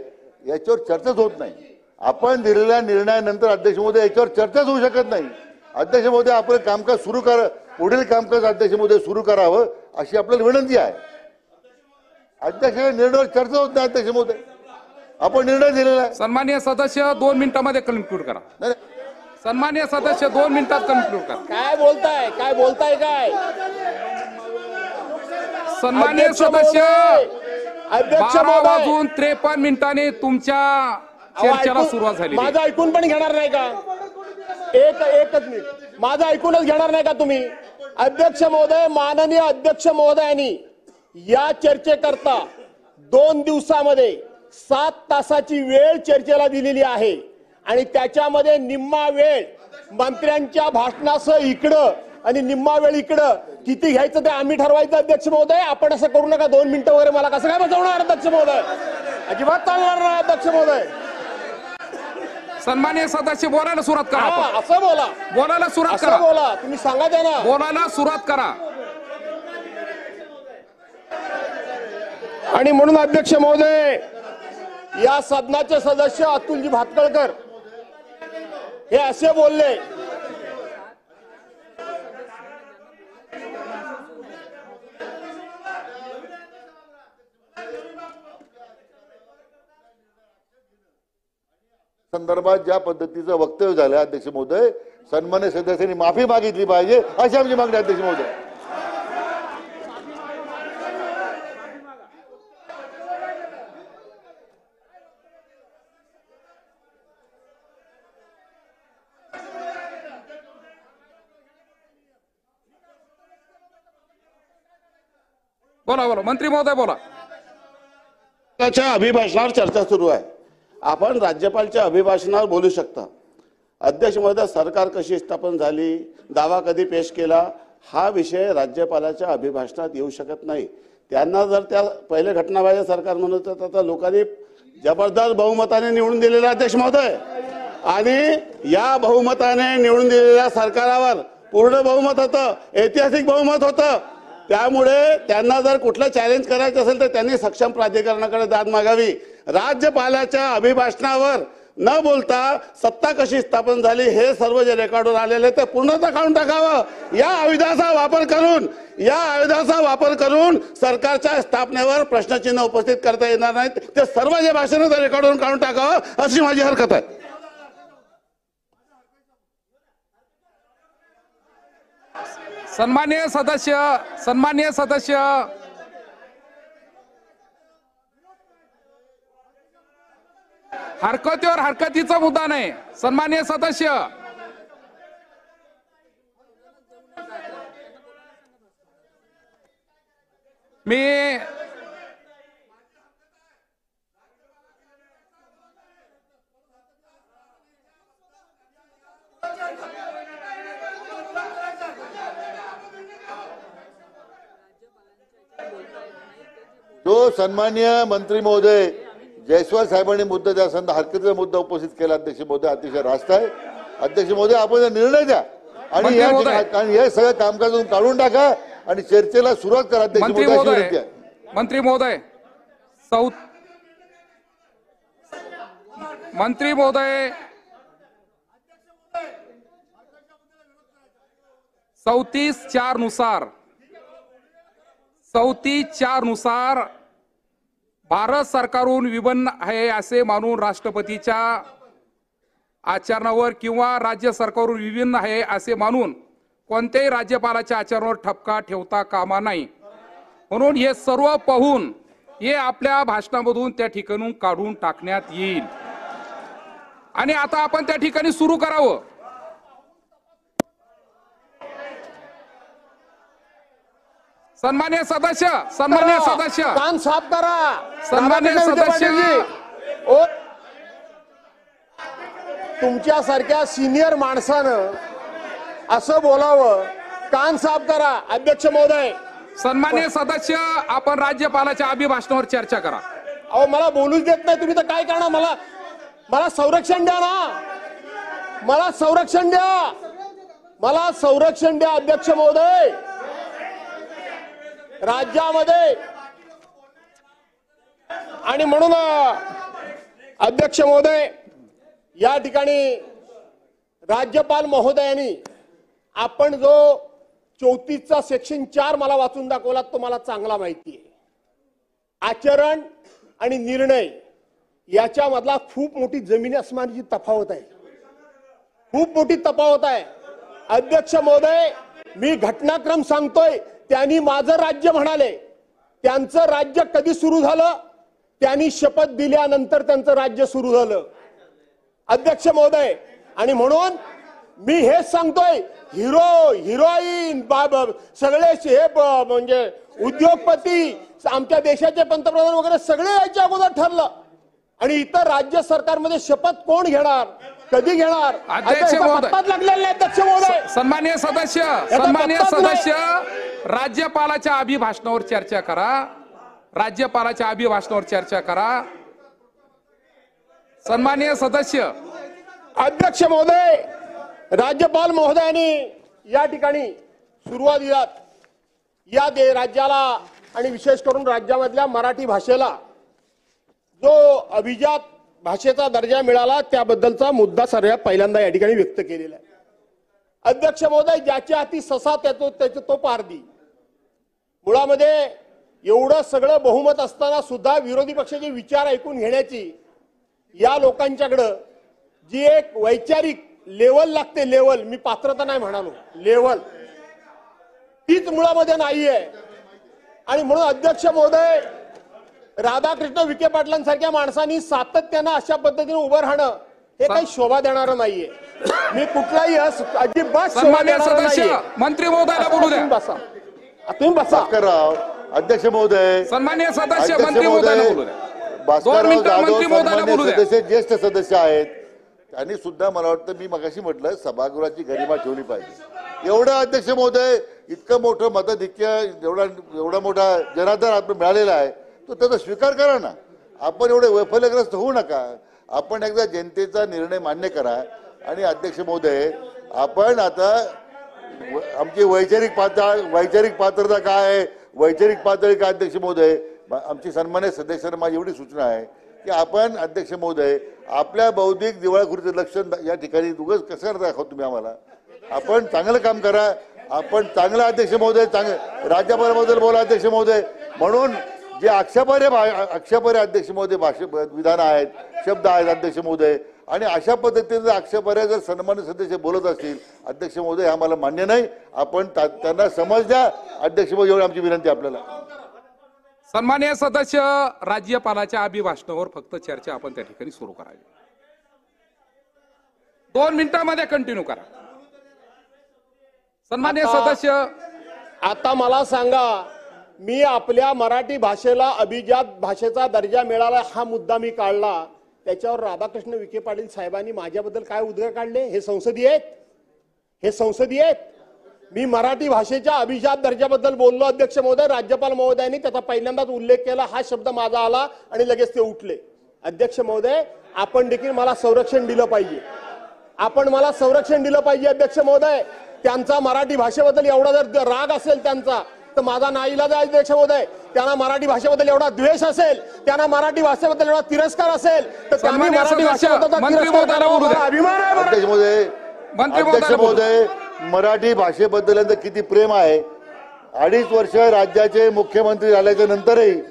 याच्यावर चर्चाच होत नाही. आपण दिलेल्या निर्णयानंतर अध्यक्ष महोदय याच्यावर चर्चाच होऊ शकत नाही. अध्यक्ष महोदय, आपलं कामकाज सुरू करा, पुढील कामकाज अध्यक्ष महोदय सुरू करावं अशी आपल्याला विनंती आहे. अध्यक्ष निर्णयावर चर्चा होत नाही. अध्यक्ष महोदय, आपण निर्णय दिलेला आहे. सन्माननीय सदस्य 2 मिनिटांमध्ये कन्क्लूड करा. सन्माननीय सदस्य 2 मिनिटात कन्क्लूड करा. काय बोलताय काय सन्माननीय सदस्य, 12:53 मिनिटांनी तुमच्या चर्चेला सुरुवात झाली. माझं ऐकून पण घेणार नाही का? एकच मिनिट, माझं ऐकूनच घेणार नाही का तुम्ही? अध्यक्ष महोदय, माननीय अध्यक्ष महोदयांनी या चर्चेकरता 2 दिवसामध्ये 7 तासाची वेळ चर्चेला दिलेली आहे आणि त्याच्यामध्ये निम्मा वेळ मंत्र्यांच्या भाषणासह इकडं आणि निम्मा वेळ इकडं किती घ्यायचं ते आम्ही ठरवायचं. अध्यक्ष महोदय, आपण असं करू नका. 2 मिनिटं वगैरे मला कसं काय बसवणार अध्यक्ष महोदय? अजिबात चालणार नाही अध्यक्ष महोदय. सन्माननीय सदस्य बोलायला सुरुवात करा. आपण असं बोला, बोलायला सुरुवात असं करा. बोला, तुम्ही सांगा त्यांना बोलायला सुरुवात करा. आणि म्हणून अध्यक्ष महोदय, या सदनाचे सदस्य अतुलजी भातखळकर हे असे बोलले, संदर्भात ज्या पद्धतीचं वक्तव्य झालं अध्यक्ष महोदय, सन्मान्य सदस्यांनी माफी मागितली पाहिजे अशी आमची मागणी अध्यक्ष महोदय. बोला बोला मंत्री महोदय बोला. अभिभाषणावर चर्चा सुरू आहे. आपण राज्यपालच्या अभिभाषणावर बोलू शकता. अध्यक्ष महोदय, सरकार कशी स्थापन झाली, दावा कधी पेश केला, हा विषय राज्यपालाच्या अभिभाषणात येऊ शकत नाही. त्यांना जर त्या पहिले घटनाबाह्य सरकार म्हणत होतं तर लोकांनी जबरदस्त बहुमताने निवडून दिलेलं अध्यक्ष महोदय, आणि या बहुमताने निवडून दिलेल्या सरकारावर पूर्ण बहुमत होतं, ऐतिहासिक बहुमत होतं. त्यामुळे त्यांना जर कुठलं चॅलेंज करायचं असेल तर त्यांनी सक्षम प्राधिकरणाकडे दाद मागावी. राज्यपालाच्या अभिभाषणावर न बोलता सत्ता कशी स्थापन झाली हे सर्व जे रेकॉर्डवर आलेले ते पूर्णतः काढून टाकावं. या आयुधाचा वापर करून सरकारच्या स्थापनेवर प्रश्नचिन्ह उपस्थित करता येणार नाहीत. ते सर्व जे भाषण रेकॉर्डवरून काढून टाकावं अशी माझी हरकत आहे. सन्माननीय सदस्य हरकतीवर हरकतीचा मुद्दा नाही. सन्माननीय सदस्य, मी जो सन्माननीय मंत्री महोदय जयस्वाल साहेबांनी मुद्दा त्या संदर्भात हरकतीचा मुद्दा उपस्थित केला अध्यक्ष महोदय, अतिशय रास्त आहे. अध्यक्ष महोदय, आपण निर्णय द्या आणि हे सगळं कामकाज काढून टाका आणि चर्चेला सुरुवात करा. अध्यक्ष मंत्री महोदय, मंत्री महोदय 34 नुसार भारत सरकारहून विभिन्न आहे असे मानून राष्ट्रपतीच्या आचरणावर किंवा राज्य सरकारहून विभिन्न आहे असे मानून कोणत्याही राज्यपालाच्या आचरणावर ठपका ठेवता कामा नाही. म्हणून हे सर्व पाहून हे आपल्या भाषणामधून त्या ठिकाणून काढून टाकण्यात येईल. आणि आता आपण त्या ठिकाणी सुरू करावं. सन्माननीय सदस्य कान साफ करा. सन्माननीय सदस्य, तुमच्यासारख्या सिनियर माणसानं असं बोलावं. कान साफ करा अध्यक्ष महोदय. सन्माननीय सदस्य, आपण राज्यपालाच्या अभिभाषणावर चर्चा करा. अहो, मला बोलूच देत नाही तुम्ही तर काय करणार? मला संरक्षण द्या ना, मला संरक्षण द्या अध्यक्ष महोदय. राज्यामध्ये आणि म्हणून अध्यक्ष महोदय, या ठिकाणी राज्यपाल महोदयांनी आपण जो 34चा सेक्शन 4 मला वाचून दाखवला तो मला चांगला माहिती आहे. आचरण आणि निर्णय याच्यामधला खूप मोठी जमीन आसमानाची तफावत आहे, खूप मोठी तफावत आहे. अध्यक्ष महोदय, मी घटनाक्रम सांगतोय. त्यांनी माझं राज्य म्हणाले. त्यांचं राज्य कधी सुरू झालं? त्यांनी शपथ दिल्यानंतर त्यांचं राज्य सुरू झालं अध्यक्ष महोदय. आणि म्हणून मी हेच सांगतोय, हिरोईन सगळे हे म्हणजे उद्योगपती, आमच्या देशाचे पंतप्रधान वगैरे सगळे याच्या अगोदर ठरलं. आणि इतर राज्य सरकारमध्ये शपथ कोण घेणार? कधी घेणार? अध्यक्ष महोदय, पत्ताच लागलेला नाही अध्यक्ष महोदय. सन्माननीय सदस्य, राज्यपालाच्या अभिभाषणावर चर्चा करा. राज्यपालाच्या अभिभाषणावर चर्चा करा. सन्माननीय सदस्य. अध्यक्ष महोदय, राज्यपाल महोदयांनी या ठिकाणी सुरुवातीला या राज्याला आणि विशेष करून राज्यामधल्या मराठी भाषेला जो अभिजात भाषेचा दर्जा मिळाला त्याबद्दलचा मुद्दा सर्वात पहिल्यांदा या ठिकाणी व्यक्त केलेला आहे. अध्यक्ष महोदय, ज्याच्या हाती ससा त्याचे तो पारधी. मुळामध्ये एवढं सगळं बहुमत असताना सुद्धा विरोधी पक्षाचे विचार ऐकून घेण्याची या लोकांच्याकडं जी एक वैचारिक लेवल लागते, लेवल, मी पात्रता नाही म्हणालो, लेवल, तीच मुळामध्ये नाहीये. आणि म्हणून अध्यक्ष महोदय, राधाकृष्ण विखे पाटलांसारख्या माणसांनी सातत्यानं अशा पद्धतीने उभं राहणं हे काही शोभा देणारं नाहीये. मी कुठलाही अजिबात शोभा देणारं नाहीये. मंत्री महोदयाला बोलू द्या. तुम्ही बसा. अध्यक्ष महोदय, सन्माननीय सदस्य, मंत्री महोदयाला बोलू द्या. भास्करराव जाधव मंत्री महोदयाला बोलू द्या. सदस्य, ज्येष्ठ सदस्य आहेत, त्यांनी सुद्धा मला वाटतं, मी मगाशी म्हटलं, सभागृहाची गरिमा ठेवली पाहिजे. एवढं अध्यक्ष महोदय, इतकं मोठं मताधिक्य, एवढा मोठा जनाधार आपल्याला मिळालेला आहे, तो त्याचा स्वीकार करा ना. आपण एवढे वैफल्यग्रस्त होऊ नका. आपण एकदा जनतेचा निर्णय मान्य करा. आणि अध्यक्ष महोदय, आपण आता आमची वैचारिक पात्रता काय आहे, वैचारिक पातळी काय? अध्यक्ष महोदय, आमची सन्मान्य सदस्यांना माझी एवढी सूचना आहे की आपण अध्यक्ष महोदय आपल्या बौद्धिक दिवाळखोरीचं लक्षण या ठिकाणी उगाच कसं दाखवतो तुम्ही आम्हाला. आपण चांगलं काम करा. आपण चांगलं अध्यक्ष महोदय, चांगलं राज्यपालाबद्दल बोला अध्यक्ष महोदय. म्हणून जे आक्षेपार्ह अध्यक्ष महोदय विधान आहेत, शब्द आहेत अध्यक्ष महोदय, आणि अशा पद्धतीने आक्षेपार्ह जर सन्मान्य सदस्य बोलत असतील अध्यक्ष महोदय, आम्हाला मान्य नाही. आपण त्यांना समज द्या अध्यक्ष महोदय, एवढी आमची विनंती आपल्याला. सन्माननीय सदस्य, राज्यपालाच्या अभिभाषणावर फक्त चर्चा आपण त्या ठिकाणी सुरू करावी. 2 मिनिटांमध्ये कंटिन्यू करा. सन्माननीय सदस्य, आता मला सांगा, मी आपल्या मराठी भाषेला अभिजात भाषेचा दर्जा मिळाला हा मुद्दा मी काढला, त्याच्यावर राधाकृष्ण विखे पाटील साहेबांनी माझ्याबद्दल काय उद्गार काढले? हे संसदीय आहेत? हे संसदीय आहेत? मी मराठी भाषेच्या अभिजात दर्जाबद्दल बोललो अध्यक्ष महोदय. राज्यपाल महोदयांनी त्याचा पहिल्यांदाच उल्लेख केला, हा शब्द माझा आला आणि लगेच ते उठले. अध्यक्ष महोदय, आपण देखील मला संरक्षण दिलं पाहिजे. आपण मला संरक्षण दिलं पाहिजे अध्यक्ष महोदय. त्यांचा मराठी भाषेबद्दल एवढा जर राग असेल त्यांचा, तर माझा नाईलाज आहे अध्यक्ष महोदय. त्यांना मराठी भाषेबद्दल एवढा द्वेष असेल, त्यांना मराठी भाषेबद्दल एवढा तिरस्कार असेल, तर त्यांनी मराठी भाषेबद्दल अभिमान आहे. अध्यक्ष महोदय, मराठी भाषेबद्दल यांचं किती प्रेम आहे. 2.5 वर्ष राज्याचे मुख्यमंत्री झाल्याच्या नंतरही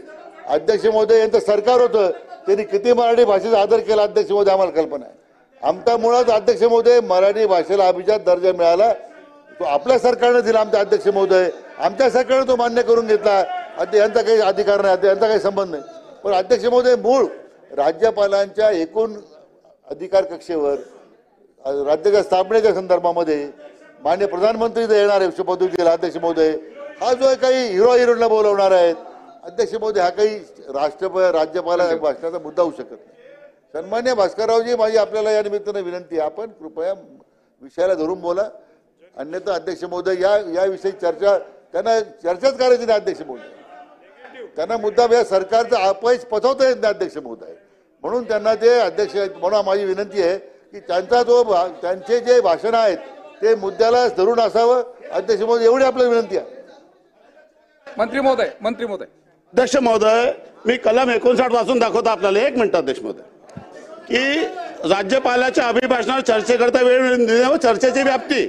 अध्यक्ष महोदय यांचं सरकार होतं, त्यांनी किती मराठी भाषेचा आदर केला अध्यक्ष महोदय आम्हाला कल्पना आहे. आमचा मुळात अध्यक्ष महोदय मराठी भाषेला अभिजात दर्जा मिळाला तो आपल्या सरकारने दिला. आमच्या अध्यक्ष महोदय, आमच्या सरकारने तो मान्य करून घेतला. यांचा काही अधिकार नाही, यांचा काही संबंध नाही. पण अध्यक्ष महोदय, मूळ राज्यपालांच्या एकूण अधिकार कक्षेवर राज्याच्या स्थापनेच्या संदर्भामध्ये माननीय प्रधानमंत्री जे येणार आहे शपथविधीला अध्यक्ष महोदय, हा जो काही हिरोईनला बोलवणार आहेत अध्यक्ष महोदय, हा काही राज्यपाला भाषणाचा मुद्दा होऊ शकत नाही. सन्मान्य भास्कररावजी, माझी आपल्याला या निमित्तानं विनंती आहे, आपण कृपया विषयाला धरून बोला. अन्यथा अध्यक्ष महोदय, याविषयी त्यांना चर्चाच करायची नाही अध्यक्ष महोदय. त्यांना मुद्दा या सरकारचा अपयश पचवता येत नाही अध्यक्ष महोदय. म्हणून त्यांना ते अध्यक्ष म्हणून माझी विनंती आहे की त्यांचे जे भाषण आहेत ते मुद्द्याला धरून असावं अध्यक्ष महोदय, एवढी आपल्याला विनंती आहे. मंत्री महोदय. अध्यक्ष महोदय, मी कलम 59 वाचून दाखवतो आपल्याला. 1 मिनिट अध्यक्ष महोदय. की राज्यपालाच्या अभिभाषणावर चर्चेकरता वेळ व चर्चेची व्याप्ती.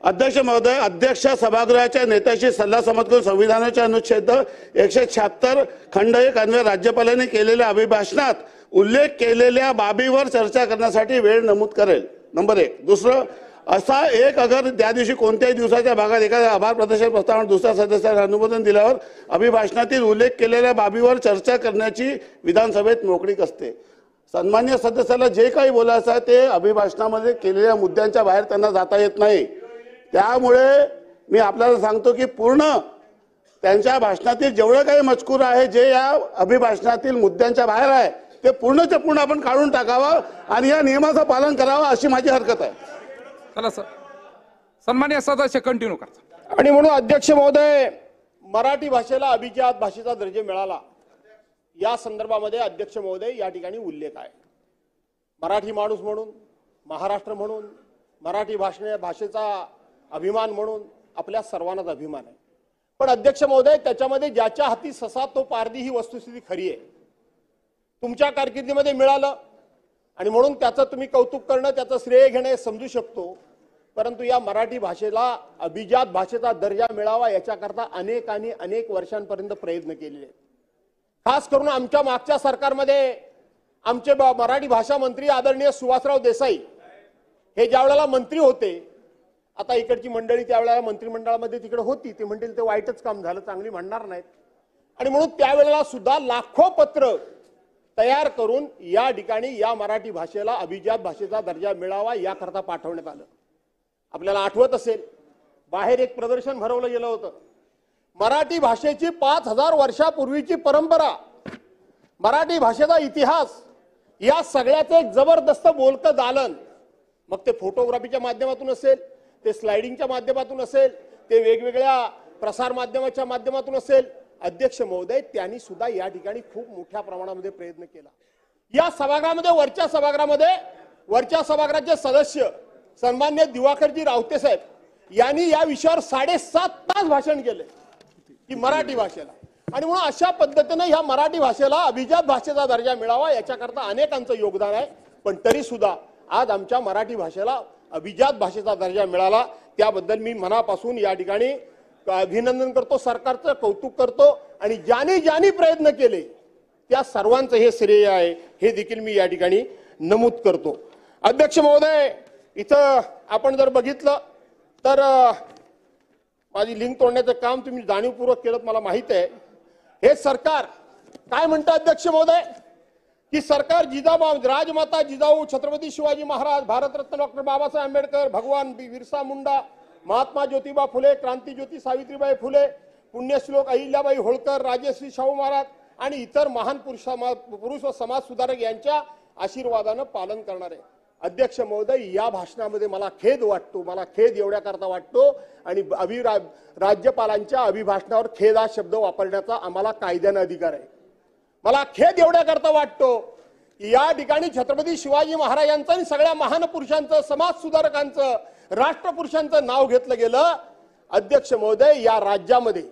अध्यक्ष महोदय, अध्यक्ष सभागृहाच्या नेत्याशी सल्लासमत करून संविधानाच्या अनुच्छेद 176 खंड 1 अन्वये राज्यपालांनी केलेल्या अभिभाषणात उल्लेख केलेल्या बाबीवर चर्चा करण्यासाठी वेळ नमूद करेल. नंबर 1. दुसरं, असा एक अगर त्या दिवशी कोणत्याही दिवसाच्या भागात एखाद्या आभार प्रदर्शन प्रस्तावावर दुसऱ्या सदस्याला अनुमोदन दिल्यावर अभिभाषणातील उल्लेख केलेल्या बाबीवर चर्चा करण्याची विधानसभेत मोकळीक असते. सन्मान्य सदस्याला जे काही बोलायचं आहे ते अभिभाषणामध्ये केलेल्या मुद्द्यांच्या बाहेर त्यांना जाता येत नाही. त्यामुळे मी आपल्याला सांगतो की पूर्ण त्यांच्या भाषणातील जेवढं काही मजकूर आहे जे या अभिभाषणातील मुद्द्यांच्या बाहेर आहे ते पूर्णच्या पूर्ण आपण काढून टाकावं आणि या नियमाचं पालन करावं अशी माझी हरकत आहे. चला सर, सन्माननीय सदस्य कंटिन्यू करता. आणि म्हणून अध्यक्ष महोदय, मराठी भाषेला अभिजात भाषेचा दर्जा मिळाला या संदर्भामध्ये अध्यक्ष महोदय या ठिकाणी उल्लेख आहे. मराठी माणूस म्हणून, महाराष्ट्र म्हणून, मराठी भाषेचा अभिमान म्हणून आपल्या सर्वांनाच अभिमान आहे. पण अध्यक्ष महोदय, त्याच्यामध्ये ज्याच्या हाती ससा तो पारधी ही वस्तुस्थिती खरी आहे. तुमच्या कारकिर्दीमध्ये मिळालं आणि म्हणून त्याचं तुम्ही कौतुक करणं, त्याचं श्रेय घेणं हे समजू शकतो. परंतु या मराठी भाषेला अभिजात भाषेचा दर्जा मिळावा याच्याकरता अनेकांनी अनेक वर्षांपर्यंत प्रयत्न केलेले. खास करून आमच्या मागच्या सरकारमध्ये आमचे मराठी भाषा मंत्री आदरणीय सुभाषराव देसाई हे ज्या वेळेला मंत्री होते, आता इकडची मंडळी त्यावेळेला मंत्रिमंडळामध्ये तिकडे होती, ते म्हणतील ते वाईटच काम झालं, चांगली म्हणणार नाहीत. आणि म्हणून त्यावेळेला सुद्धा लाखो पत्र तयार करून या ठिकाणी या मराठी भाषेला अभिजात भाषेचा दर्जा मिळावा याकरता पाठवण्यात आलं. आपल्याला आठवत असेल, बाहेर एक प्रदर्शन भरवलं गेलं होतं. मराठी भाषेची 5000 वर्षापूर्वीची परंपरा, मराठी भाषेचा इतिहास या सगळ्याचं एक जबरदस्त बोलकं दालन, मग ते फोटोग्राफीच्या माध्यमातून असेल, ते स्लायडिंगच्या माध्यमातून असेल, ते वेगवेगळ्या प्रसार माध्यमाच्या माध्यमातून असेल. अध्यक्ष महोदय, त्यांनी सुद्धा या ठिकाणी खूप मोठ्या प्रमाणामध्ये प्रयत्न केला. या सभागृहामध्ये, वरच्या सभागृहाचे सदस्य सन्मान्य दिवाकरजी रावते साहेब यांनी या विषयावर 7.5 तास भाषण केले की मराठी भाषेला. आणि म्हणून अशा पद्धतीने ह्या मराठी भाषेला अभिजात भाषेचा दर्जा मिळावा याच्याकरता अनेकांचं योगदान आहे. पण तरी सुद्धा आज आमच्या मराठी भाषेला अभिजात भाषेचा दर्जा मिळाला, त्याबद्दल मी मनापासून या ठिकाणी अभिनंदन करतो, सरकारचं कौतुक करतो. आणि ज्यांनी प्रयत्न केले त्या सर्वांचं हे श्रेय आहे, हे देखील मी या ठिकाणी नमूद करतो. अध्यक्ष महोदय, इथं आपण जर बघितलं तर माझी लिंक तोडण्याचं काम तुम्ही जाणीवपूर्वक केलं, मला माहित आहे. हे सरकार काय म्हणतं अध्यक्ष महोदय, की सरकार राजमाता जिजाऊ छत्रपती शिवाजी महाराज, भारतरत्न डॉक्टर बाबासाहेब आंबेडकर, भगवान बिरसा मुंडा, महात्मा ज्योतिबा फुले, क्रांतीज्योती सावित्रीबाई फुले, पुण्यश्लोक अहिल्याबाई होळकर, राजश्री शाहू महाराज आणि इतर महान पुरुष व समाज सुधारक यांच्या आशीर्वादानं पालन करणार आहे. अध्यक्ष महोदय, या भाषणामध्ये मला खेद वाटतो, मला खेद एवढ्या करता वाटतो. आणि राज्यपालांच्या अभिभाषणावर खेद हा शब्द वापरण्याचा आम्हाला कायद्याने अधिकार आहे. मला खेद एवढ्या करता वाटतो की या ठिकाणी छत्रपती शिवाजी महाराजांचं आणि सगळ्या महान पुरुषांचं, समाज सुधारकांचं, राष्ट्रपुरुषांचं नाव घेतलं गेलं. अध्यक्ष महोदय, या राज्यामध्ये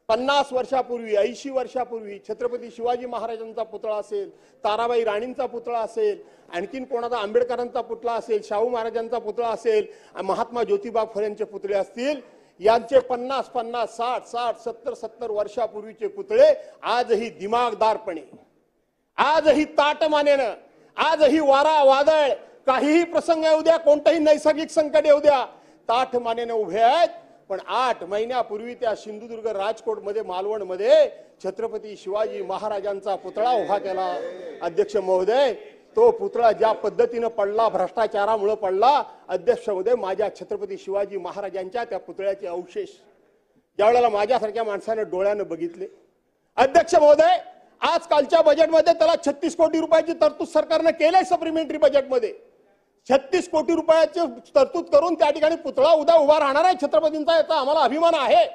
50 वर्षापूर्वी, 80 वर्षापूर्वी छत्रपती शिवाजी महाराजांचा पुतळा असेल, ताराबाई राणींचा पुतळा असेल, आणखीन कोणाचा आंबेडकरांचा पुतळा असेल, शाहू महाराजांचा पुतळा असेल, महात्मा ज्योतिबा फुलेंचे पुतळे असतील, यांचे 50, 60, 70 वर्षापूर्वीचे पुतळे आजही दिमागदारपणे, आजही ताटमानेनं, आजही वारा वादळ, काहीही प्रसंग येऊ द्या, कोणतंही नैसर्गिक संकट येऊ द्या, ताठमानेनं उभे आहेत. पण 8 महिन्यापूर्वी त्या सिंधुदुर्ग, राजकोटमध्ये, मालवणमध्ये छत्रपती शिवाजी महाराजांचा पुतळा उभा केला. अध्यक्ष महोदय, तो पुतळा ज्या पद्धतीनं पडला, भ्रष्टाचारामुळे पडला. अध्यक्ष महोदय, माझ्या छत्रपती शिवाजी महाराजांच्या त्या पुतळ्याचे अवशेष ज्यावेळेला माझ्यासारख्या माणसानं डोळ्यानं बघितले, अध्यक्ष महोदय, आजकालच्या बजेटमध्ये त्याला 36 कोटी रुपयाची तरतूद सरकारनं केली. सप्लिमेंटरी बजेटमध्ये 36 कोटी रुपयाची तरतूद करून त्या ठिकाणी पुतळा उभा राहणार आहे छत्रपतींचा, याचा आम्हाला अभिमान आहे.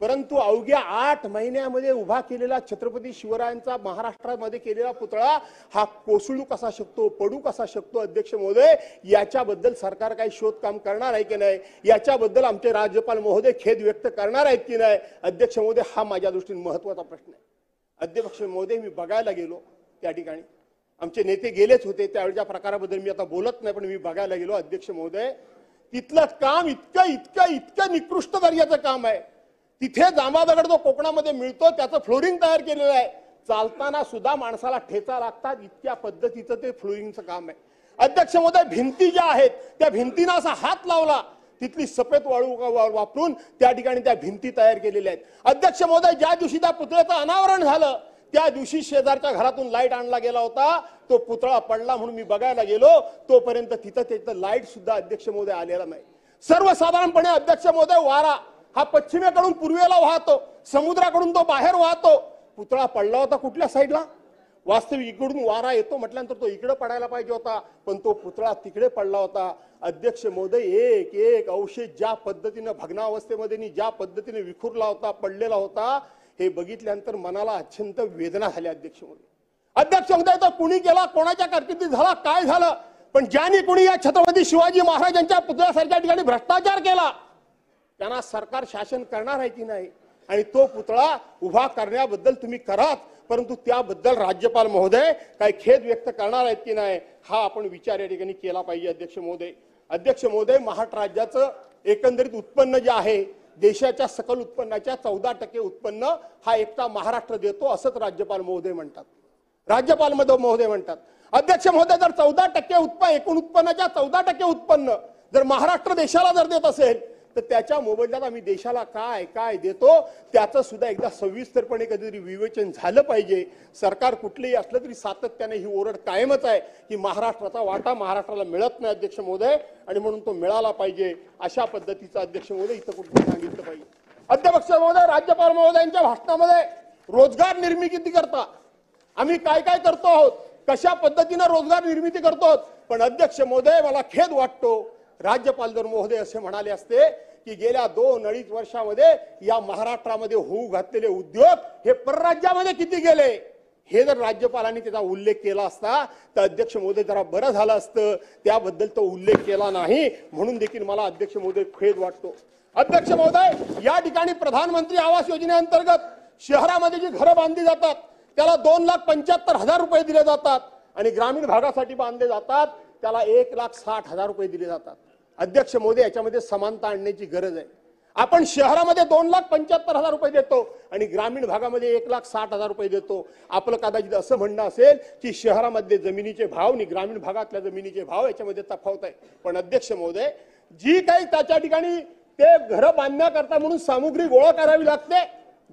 परंतु अवघ्या 8 महिन्यामध्ये उभा केलेला छत्रपती शिवरायांचा महाराष्ट्रामध्ये केलेला पुतळा हा कोसळू कसा शकतो, पडू कसा शकतो? अध्यक्ष महोदय, याच्याबद्दल सरकार काही शोधकाम करणार आहे की नाही, याच्याबद्दल आमचे राज्यपाल महोदय खेद व्यक्त करणार आहेत की नाही? अध्यक्ष महोदय, हा माझ्या दृष्टीने महत्वाचा प्रश्न आहे. अध्यक्ष महोदय, मी बघायला गेलो त्या ठिकाणी, आमचे नेते गेलेच होते, त्यावेळच्या प्रकाराबद्दल मी आता बोलत नाही, पण मी बघायला गेलो. अध्यक्ष महोदय, तिथलं काम इतकं निकृष्ट दर्जाचं काम आहे. तिथे जांभा दगड जो कोकणामध्ये मिळतो त्याचं फ्लोरिंग तयार केलेलं आहे, चालताना सुद्धा माणसाला ठेचा लागतात, इतक्या पद्धतीचं ते फ्लोरिंगचं काम आहे. अध्यक्ष महोदय, भिंती ज्या आहेत त्या भिंतींना असा हात लावला, तिथली सफेद वाळू वापरून त्या ठिकाणी त्या भिंती तयार केलेल्या आहेत. अध्यक्ष महोदय, ज्या दिवशी त्या पुतळ्याचं अनावरण झालं त्या दिवशी शेजारच्या घरातून लाईट आणला गेला होता, तो पुतळा पडला म्हणून मी बघायला गेलो, तोपर्यंत तिथं लाईट सुद्धा अध्यक्ष महोदय आलेला नाही. सर्वसाधारणपणे अध्यक्ष महोदय, वारा हा पश्चिमेकडून पूर्वेला वाहतो, समुद्राकडून तो बाहेर वाहतो. पुतळा पडला होता कुठल्या साईडला? वास्तविक इकडून वारा येतो म्हटल्यानंतर तो इकडे पडायला पाहिजे होता, पण तो पुतळा तिकडे पडला होता. अध्यक्ष महोदय, एक एक अवशेष ज्या पद्धतीने भग्नावस्थेमध्ये ज्या पद्धतीने विखुरला होता, पडलेला होता, हे बघितल्यानंतर मनाला अत्यंत वेदना झाल्या. अध्यक्ष महोदय, तर कुणी केला, कोणाच्या कारकिर्दीत झाला, काय झालं, पण ज्यांनी कुणी या छत्रपती शिवाजी महाराजांच्या पुतळ्यासारख्या ठिकाणी भ्रष्टाचार केला त्यांना सरकार शासन करणार आहे की नाही? आणि तो पुतळा उभा करण्याबद्दल तुम्ही कराच, परंतु त्याबद्दल राज्यपाल महोदय काही खेद व्यक्त करणार आहेत की नाही, हा आपण विचार या ठिकाणी केला पाहिजे. अध्यक्ष महोदय, महाराष्ट्र राज्याचं एकंदरीत उत्पन्न जे आहे, देशाच्या सकल उत्पन्नाच्या 14% उत्पन्न हा एकटा महाराष्ट्र देतो, असंच राज्यपाल महोदय म्हणतात. अध्यक्ष महोदय, जर 14% एकूण उत्पन्नाच्या 14% उत्पन्न जर महाराष्ट्र देशाला जर देत असेल तर त्याच्या मोबदल्यात आम्ही देशाला काय काय देतो त्याचं सुद्धा एकदा सविस्तरपणे कधीतरी विवेचन झालं पाहिजे. सरकार कुठलेही असलं तरी सातत्याने ही ओरड कायमच आहे की महाराष्ट्राचा वाटा महाराष्ट्राला मिळत नाही अध्यक्ष महोदय, आणि म्हणून तो मिळाला पाहिजे अशा पद्धतीचं अध्यक्ष महोदय इथं कुठे सांगितलं पाहिजे. अध्यक्ष महोदय, राज्यपाल महोदयांच्या भाषणामध्ये रोजगार निर्मिती करता आम्ही काय काय करतो आहोत, कशा पद्धतीने रोजगार निर्मिती करतो, पण अध्यक्ष महोदय मला खेद वाटतो, राज्यपाल जर महोदय असे म्हणाले असते की गेल्या 2-2.5 वर्षामध्ये या महाराष्ट्रामध्ये होऊ घातलेले उद्योग हे परराज्यामध्ये किती गेले, हे जर राज्यपालांनी त्याचा उल्लेख केला असता तर अध्यक्ष महोदय जरा बरं झालं असतं. त्याबद्दल तो उल्लेख केला नाही, म्हणून देखील मला अध्यक्ष महोदय खेद वाटतो. अध्यक्ष महोदय, या ठिकाणी प्रधानमंत्री आवास योजनेअंतर्गत शहरामध्ये जी घरं बांधली जातात त्याला 2,75,000 रुपये दिले जातात, आणि ग्रामीण भागासाठी बांधले जातात त्याला 1,60,000 रुपये दिले जातात. अध्यक्ष महोदय, याच्यामध्ये समानता आणण्याची गरज आहे. आपण शहरामध्ये 2,75,000 रुपये देतो आणि ग्रामीण भागामध्ये 1,60,000 रुपये देतो. आपलं कदाचित असं म्हणणं असेल की शहरामधले जमिनीचे भाव आणि ग्रामीण भागातल्या जमिनीचे भाव याच्यामध्ये तफावत आहे, पण अध्यक्ष महोदय, जी काही त्याच्या ठिकाणी ते घरं बांधण्याकरता म्हणून सामुग्री गोळा करावी लागते,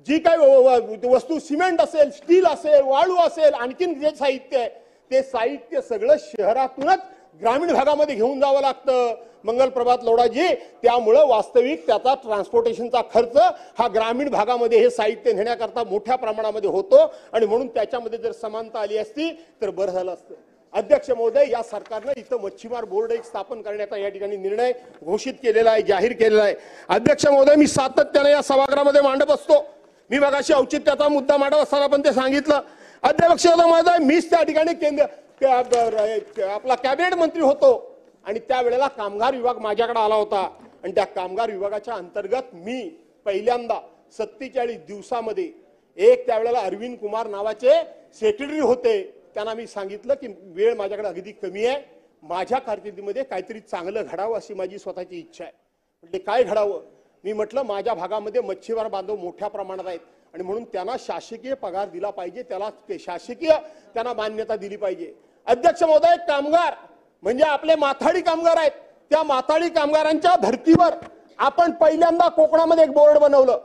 जी काही वस्तू सिमेंट असेल, स्टील असेल, वाळू असेल, आणखीन जे साहित्य आहे ते साहित्य सगळं शहरातूनच ग्रामीण भागामध्ये घेऊन जावं लागतं मंगलप्रभात लोढाजी. त्यामुळं वास्तविक त्याचा ट्रान्सपोर्टेशनचा खर्च हा ग्रामीण भागामध्ये हे साहित्य नेण्याकरता मोठ्या प्रमाणामध्ये होतो, आणि म्हणून त्याच्यामध्ये जर समानता आली असती तर बरं झालं असतं. अध्यक्ष महोदय, या सरकारनं इथं मच्छीमार बोर्ड एक स्थापन करण्याचा या ठिकाणी निर्णय घोषित केलेला आहे, जाहीर केलेला आहे. अध्यक्ष महोदय, मी सातत्याने या सभागृहामध्ये मांडत असतो, मी मगाशी औचित्याचा मुद्दा मांडत असताना पण ते सांगितलं. अध्यक्ष महोदय, मीच त्या ठिकाणी आपला कॅबिनेट मंत्री होतो आणि त्यावेळेला कामगार विभाग माझ्याकडे आला होता, आणि त्या कामगार विभागाच्या अंतर्गत मी पहिल्यांदा 47 दिवसामध्ये एक त्यावेळेला अरविंद कुमार नावाचे सेक्रेटरी होते, त्यांना मी सांगितलं की वेळ माझ्याकडे अगदी कमी आहे, माझ्या कारकिर्दीमध्ये काहीतरी चांगलं घडावं अशी माझी स्वतःची इच्छा आहे. म्हणजे काय घडावं, मी म्हटलं माझ्या भागामध्ये मच्छीमार बांधव मोठ्या प्रमाणात आहेत आणि म्हणून त्यांना शासकीय पगार दिला पाहिजे, त्याला शासकीय त्यांना मान्यता दिली पाहिजे. अध्यक्ष महोदय, कामगार म्हणजे आपले माथाडी कामगार आहेत, त्या माथाडी कामगारांच्या धर्तीवर आपण पहिल्यांदा कोकणामध्ये एक बोर्ड बनवलं.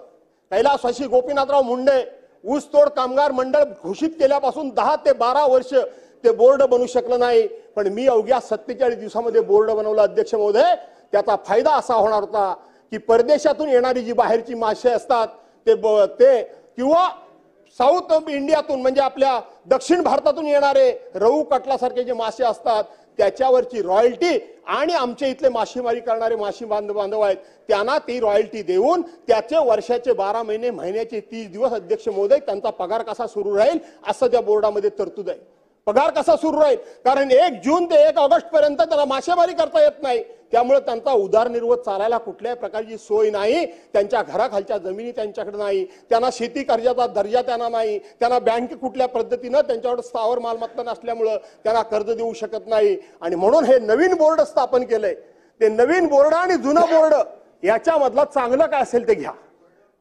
कैलासवासी गोपीनाथराव मुंडे ऊसतोड कामगार मंडळ घोषित केल्यापासून 10 ते 12 वर्ष ते बोर्ड बनू शकलं नाही, पण मी अवघ्या 47 दिवसामध्ये बोर्ड बनवलं. अध्यक्ष महोदय, त्याचा फायदा असा होणार होता की परदेशातून येणारी जी बाहेरची मासे असतात ते किंवा साऊथ इंडियातून म्हणजे आपल्या दक्षिण भारतातून येणारे रहू कटलासारखे जे मासे असतात त्याच्यावरची रॉयल्टी आणि आमच्या इथले मासेमारी करणारे मासे बांधव आहेत त्यांना ती रॉयल्टी देऊन त्याचे वर्षाचे 12 महिने, महिन्याचे 30 दिवस अध्यक्ष महोदय त्यांचा पगार कसा सुरू राहील असं त्या बोर्डामध्ये तरतूद आहे. पगार कसा सुरू राहील, कारण 1 जून ते 1 ऑगस्ट पर्यंत त्यांना मासेमारी करता येत नाही, त्यामुळे त्यांचा उदरनिर्वाह चालायला कुठल्याही प्रकारची सोय नाही. त्यांच्या घराखालच्या जमिनी त्यांच्याकडे नाही, त्यांना शेती कर्जाचा दर्जा त्यांना नाही, त्यांना बँक कुठल्या पद्धतीनं त्यांच्यावर स्थावर मालमत्ता नसल्यामुळं त्यांना कर्ज देऊ शकत नाही. आणि म्हणून हे नवीन बोर्ड स्थापन केलंय. ते नवीन बोर्ड आणि जुनं बोर्ड याच्यामधलं चांगलं काय असेल ते घ्या,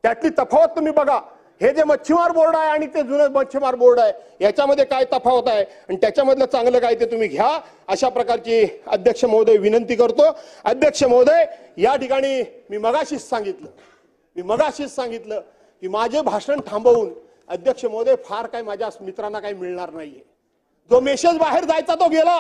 त्यातली तफावत तुम्ही बघा. हे जे मच्छीमार बोर्ड आहे आणि ते जुनं मच्छीमार बोर्ड आहे याच्यामध्ये काय तफावत आहे आणि त्याच्यामधलं चांगलं काय ते तुम्ही घ्या, अशा प्रकारची अध्यक्ष महोदय विनंती करतो. अध्यक्ष महोदय, या ठिकाणी मी मगाशीच सांगितलं की माझे भाषण थांबवून अध्यक्ष महोदय फार काय माझ्या मित्रांना काही मिळणार नाहीये. जो मेसेज बाहेर जायचा तो गेला.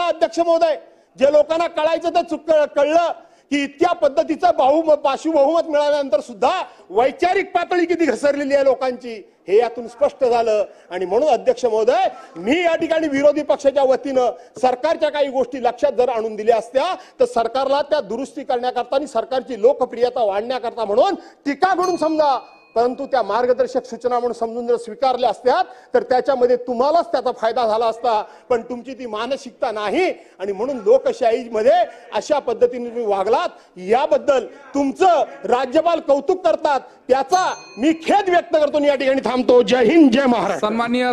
अध्यक्ष महोदय, जे लोकांना कळायचं ते कळलं की इतक्या पद्धतीचं पार्श्वबहुमत मिळाल्यानंतर सुद्धा वैचारिक पातळी किती घसरलेली आहे लोकांची हे यातून स्पष्ट झालं. आणि म्हणून अध्यक्ष महोदय, मी या ठिकाणी विरोधी पक्षाच्या वतीनं सरकारच्या काही गोष्टी लक्षात जर आणून दिल्या असत्या तर सरकारला त्या दुरुस्ती करण्याकरता आणि सरकारची लोकप्रियता वाढण्याकरता म्हणून टीका म्हणून समजा, परंतु त्या मार्गदर्शक सूचना म्हणून समजून जर स्वीकारल्या असत्यात तर त्याच्यामध्ये तुम्हालाच त्याचा फायदा झाला असता. पण तुमची ती मानसिकता नाही आणि म्हणून लोकशाहीमध्ये अशा पद्धतीने तुम्ही वागलात. याबद्दल तुमचं राज्यपाल कौतुक करतात, त्याचा मी खेद व्यक्त करतो. या ठिकाणी थांबतो. जय हिंद, जय महाराष्ट्र. सन्माननीय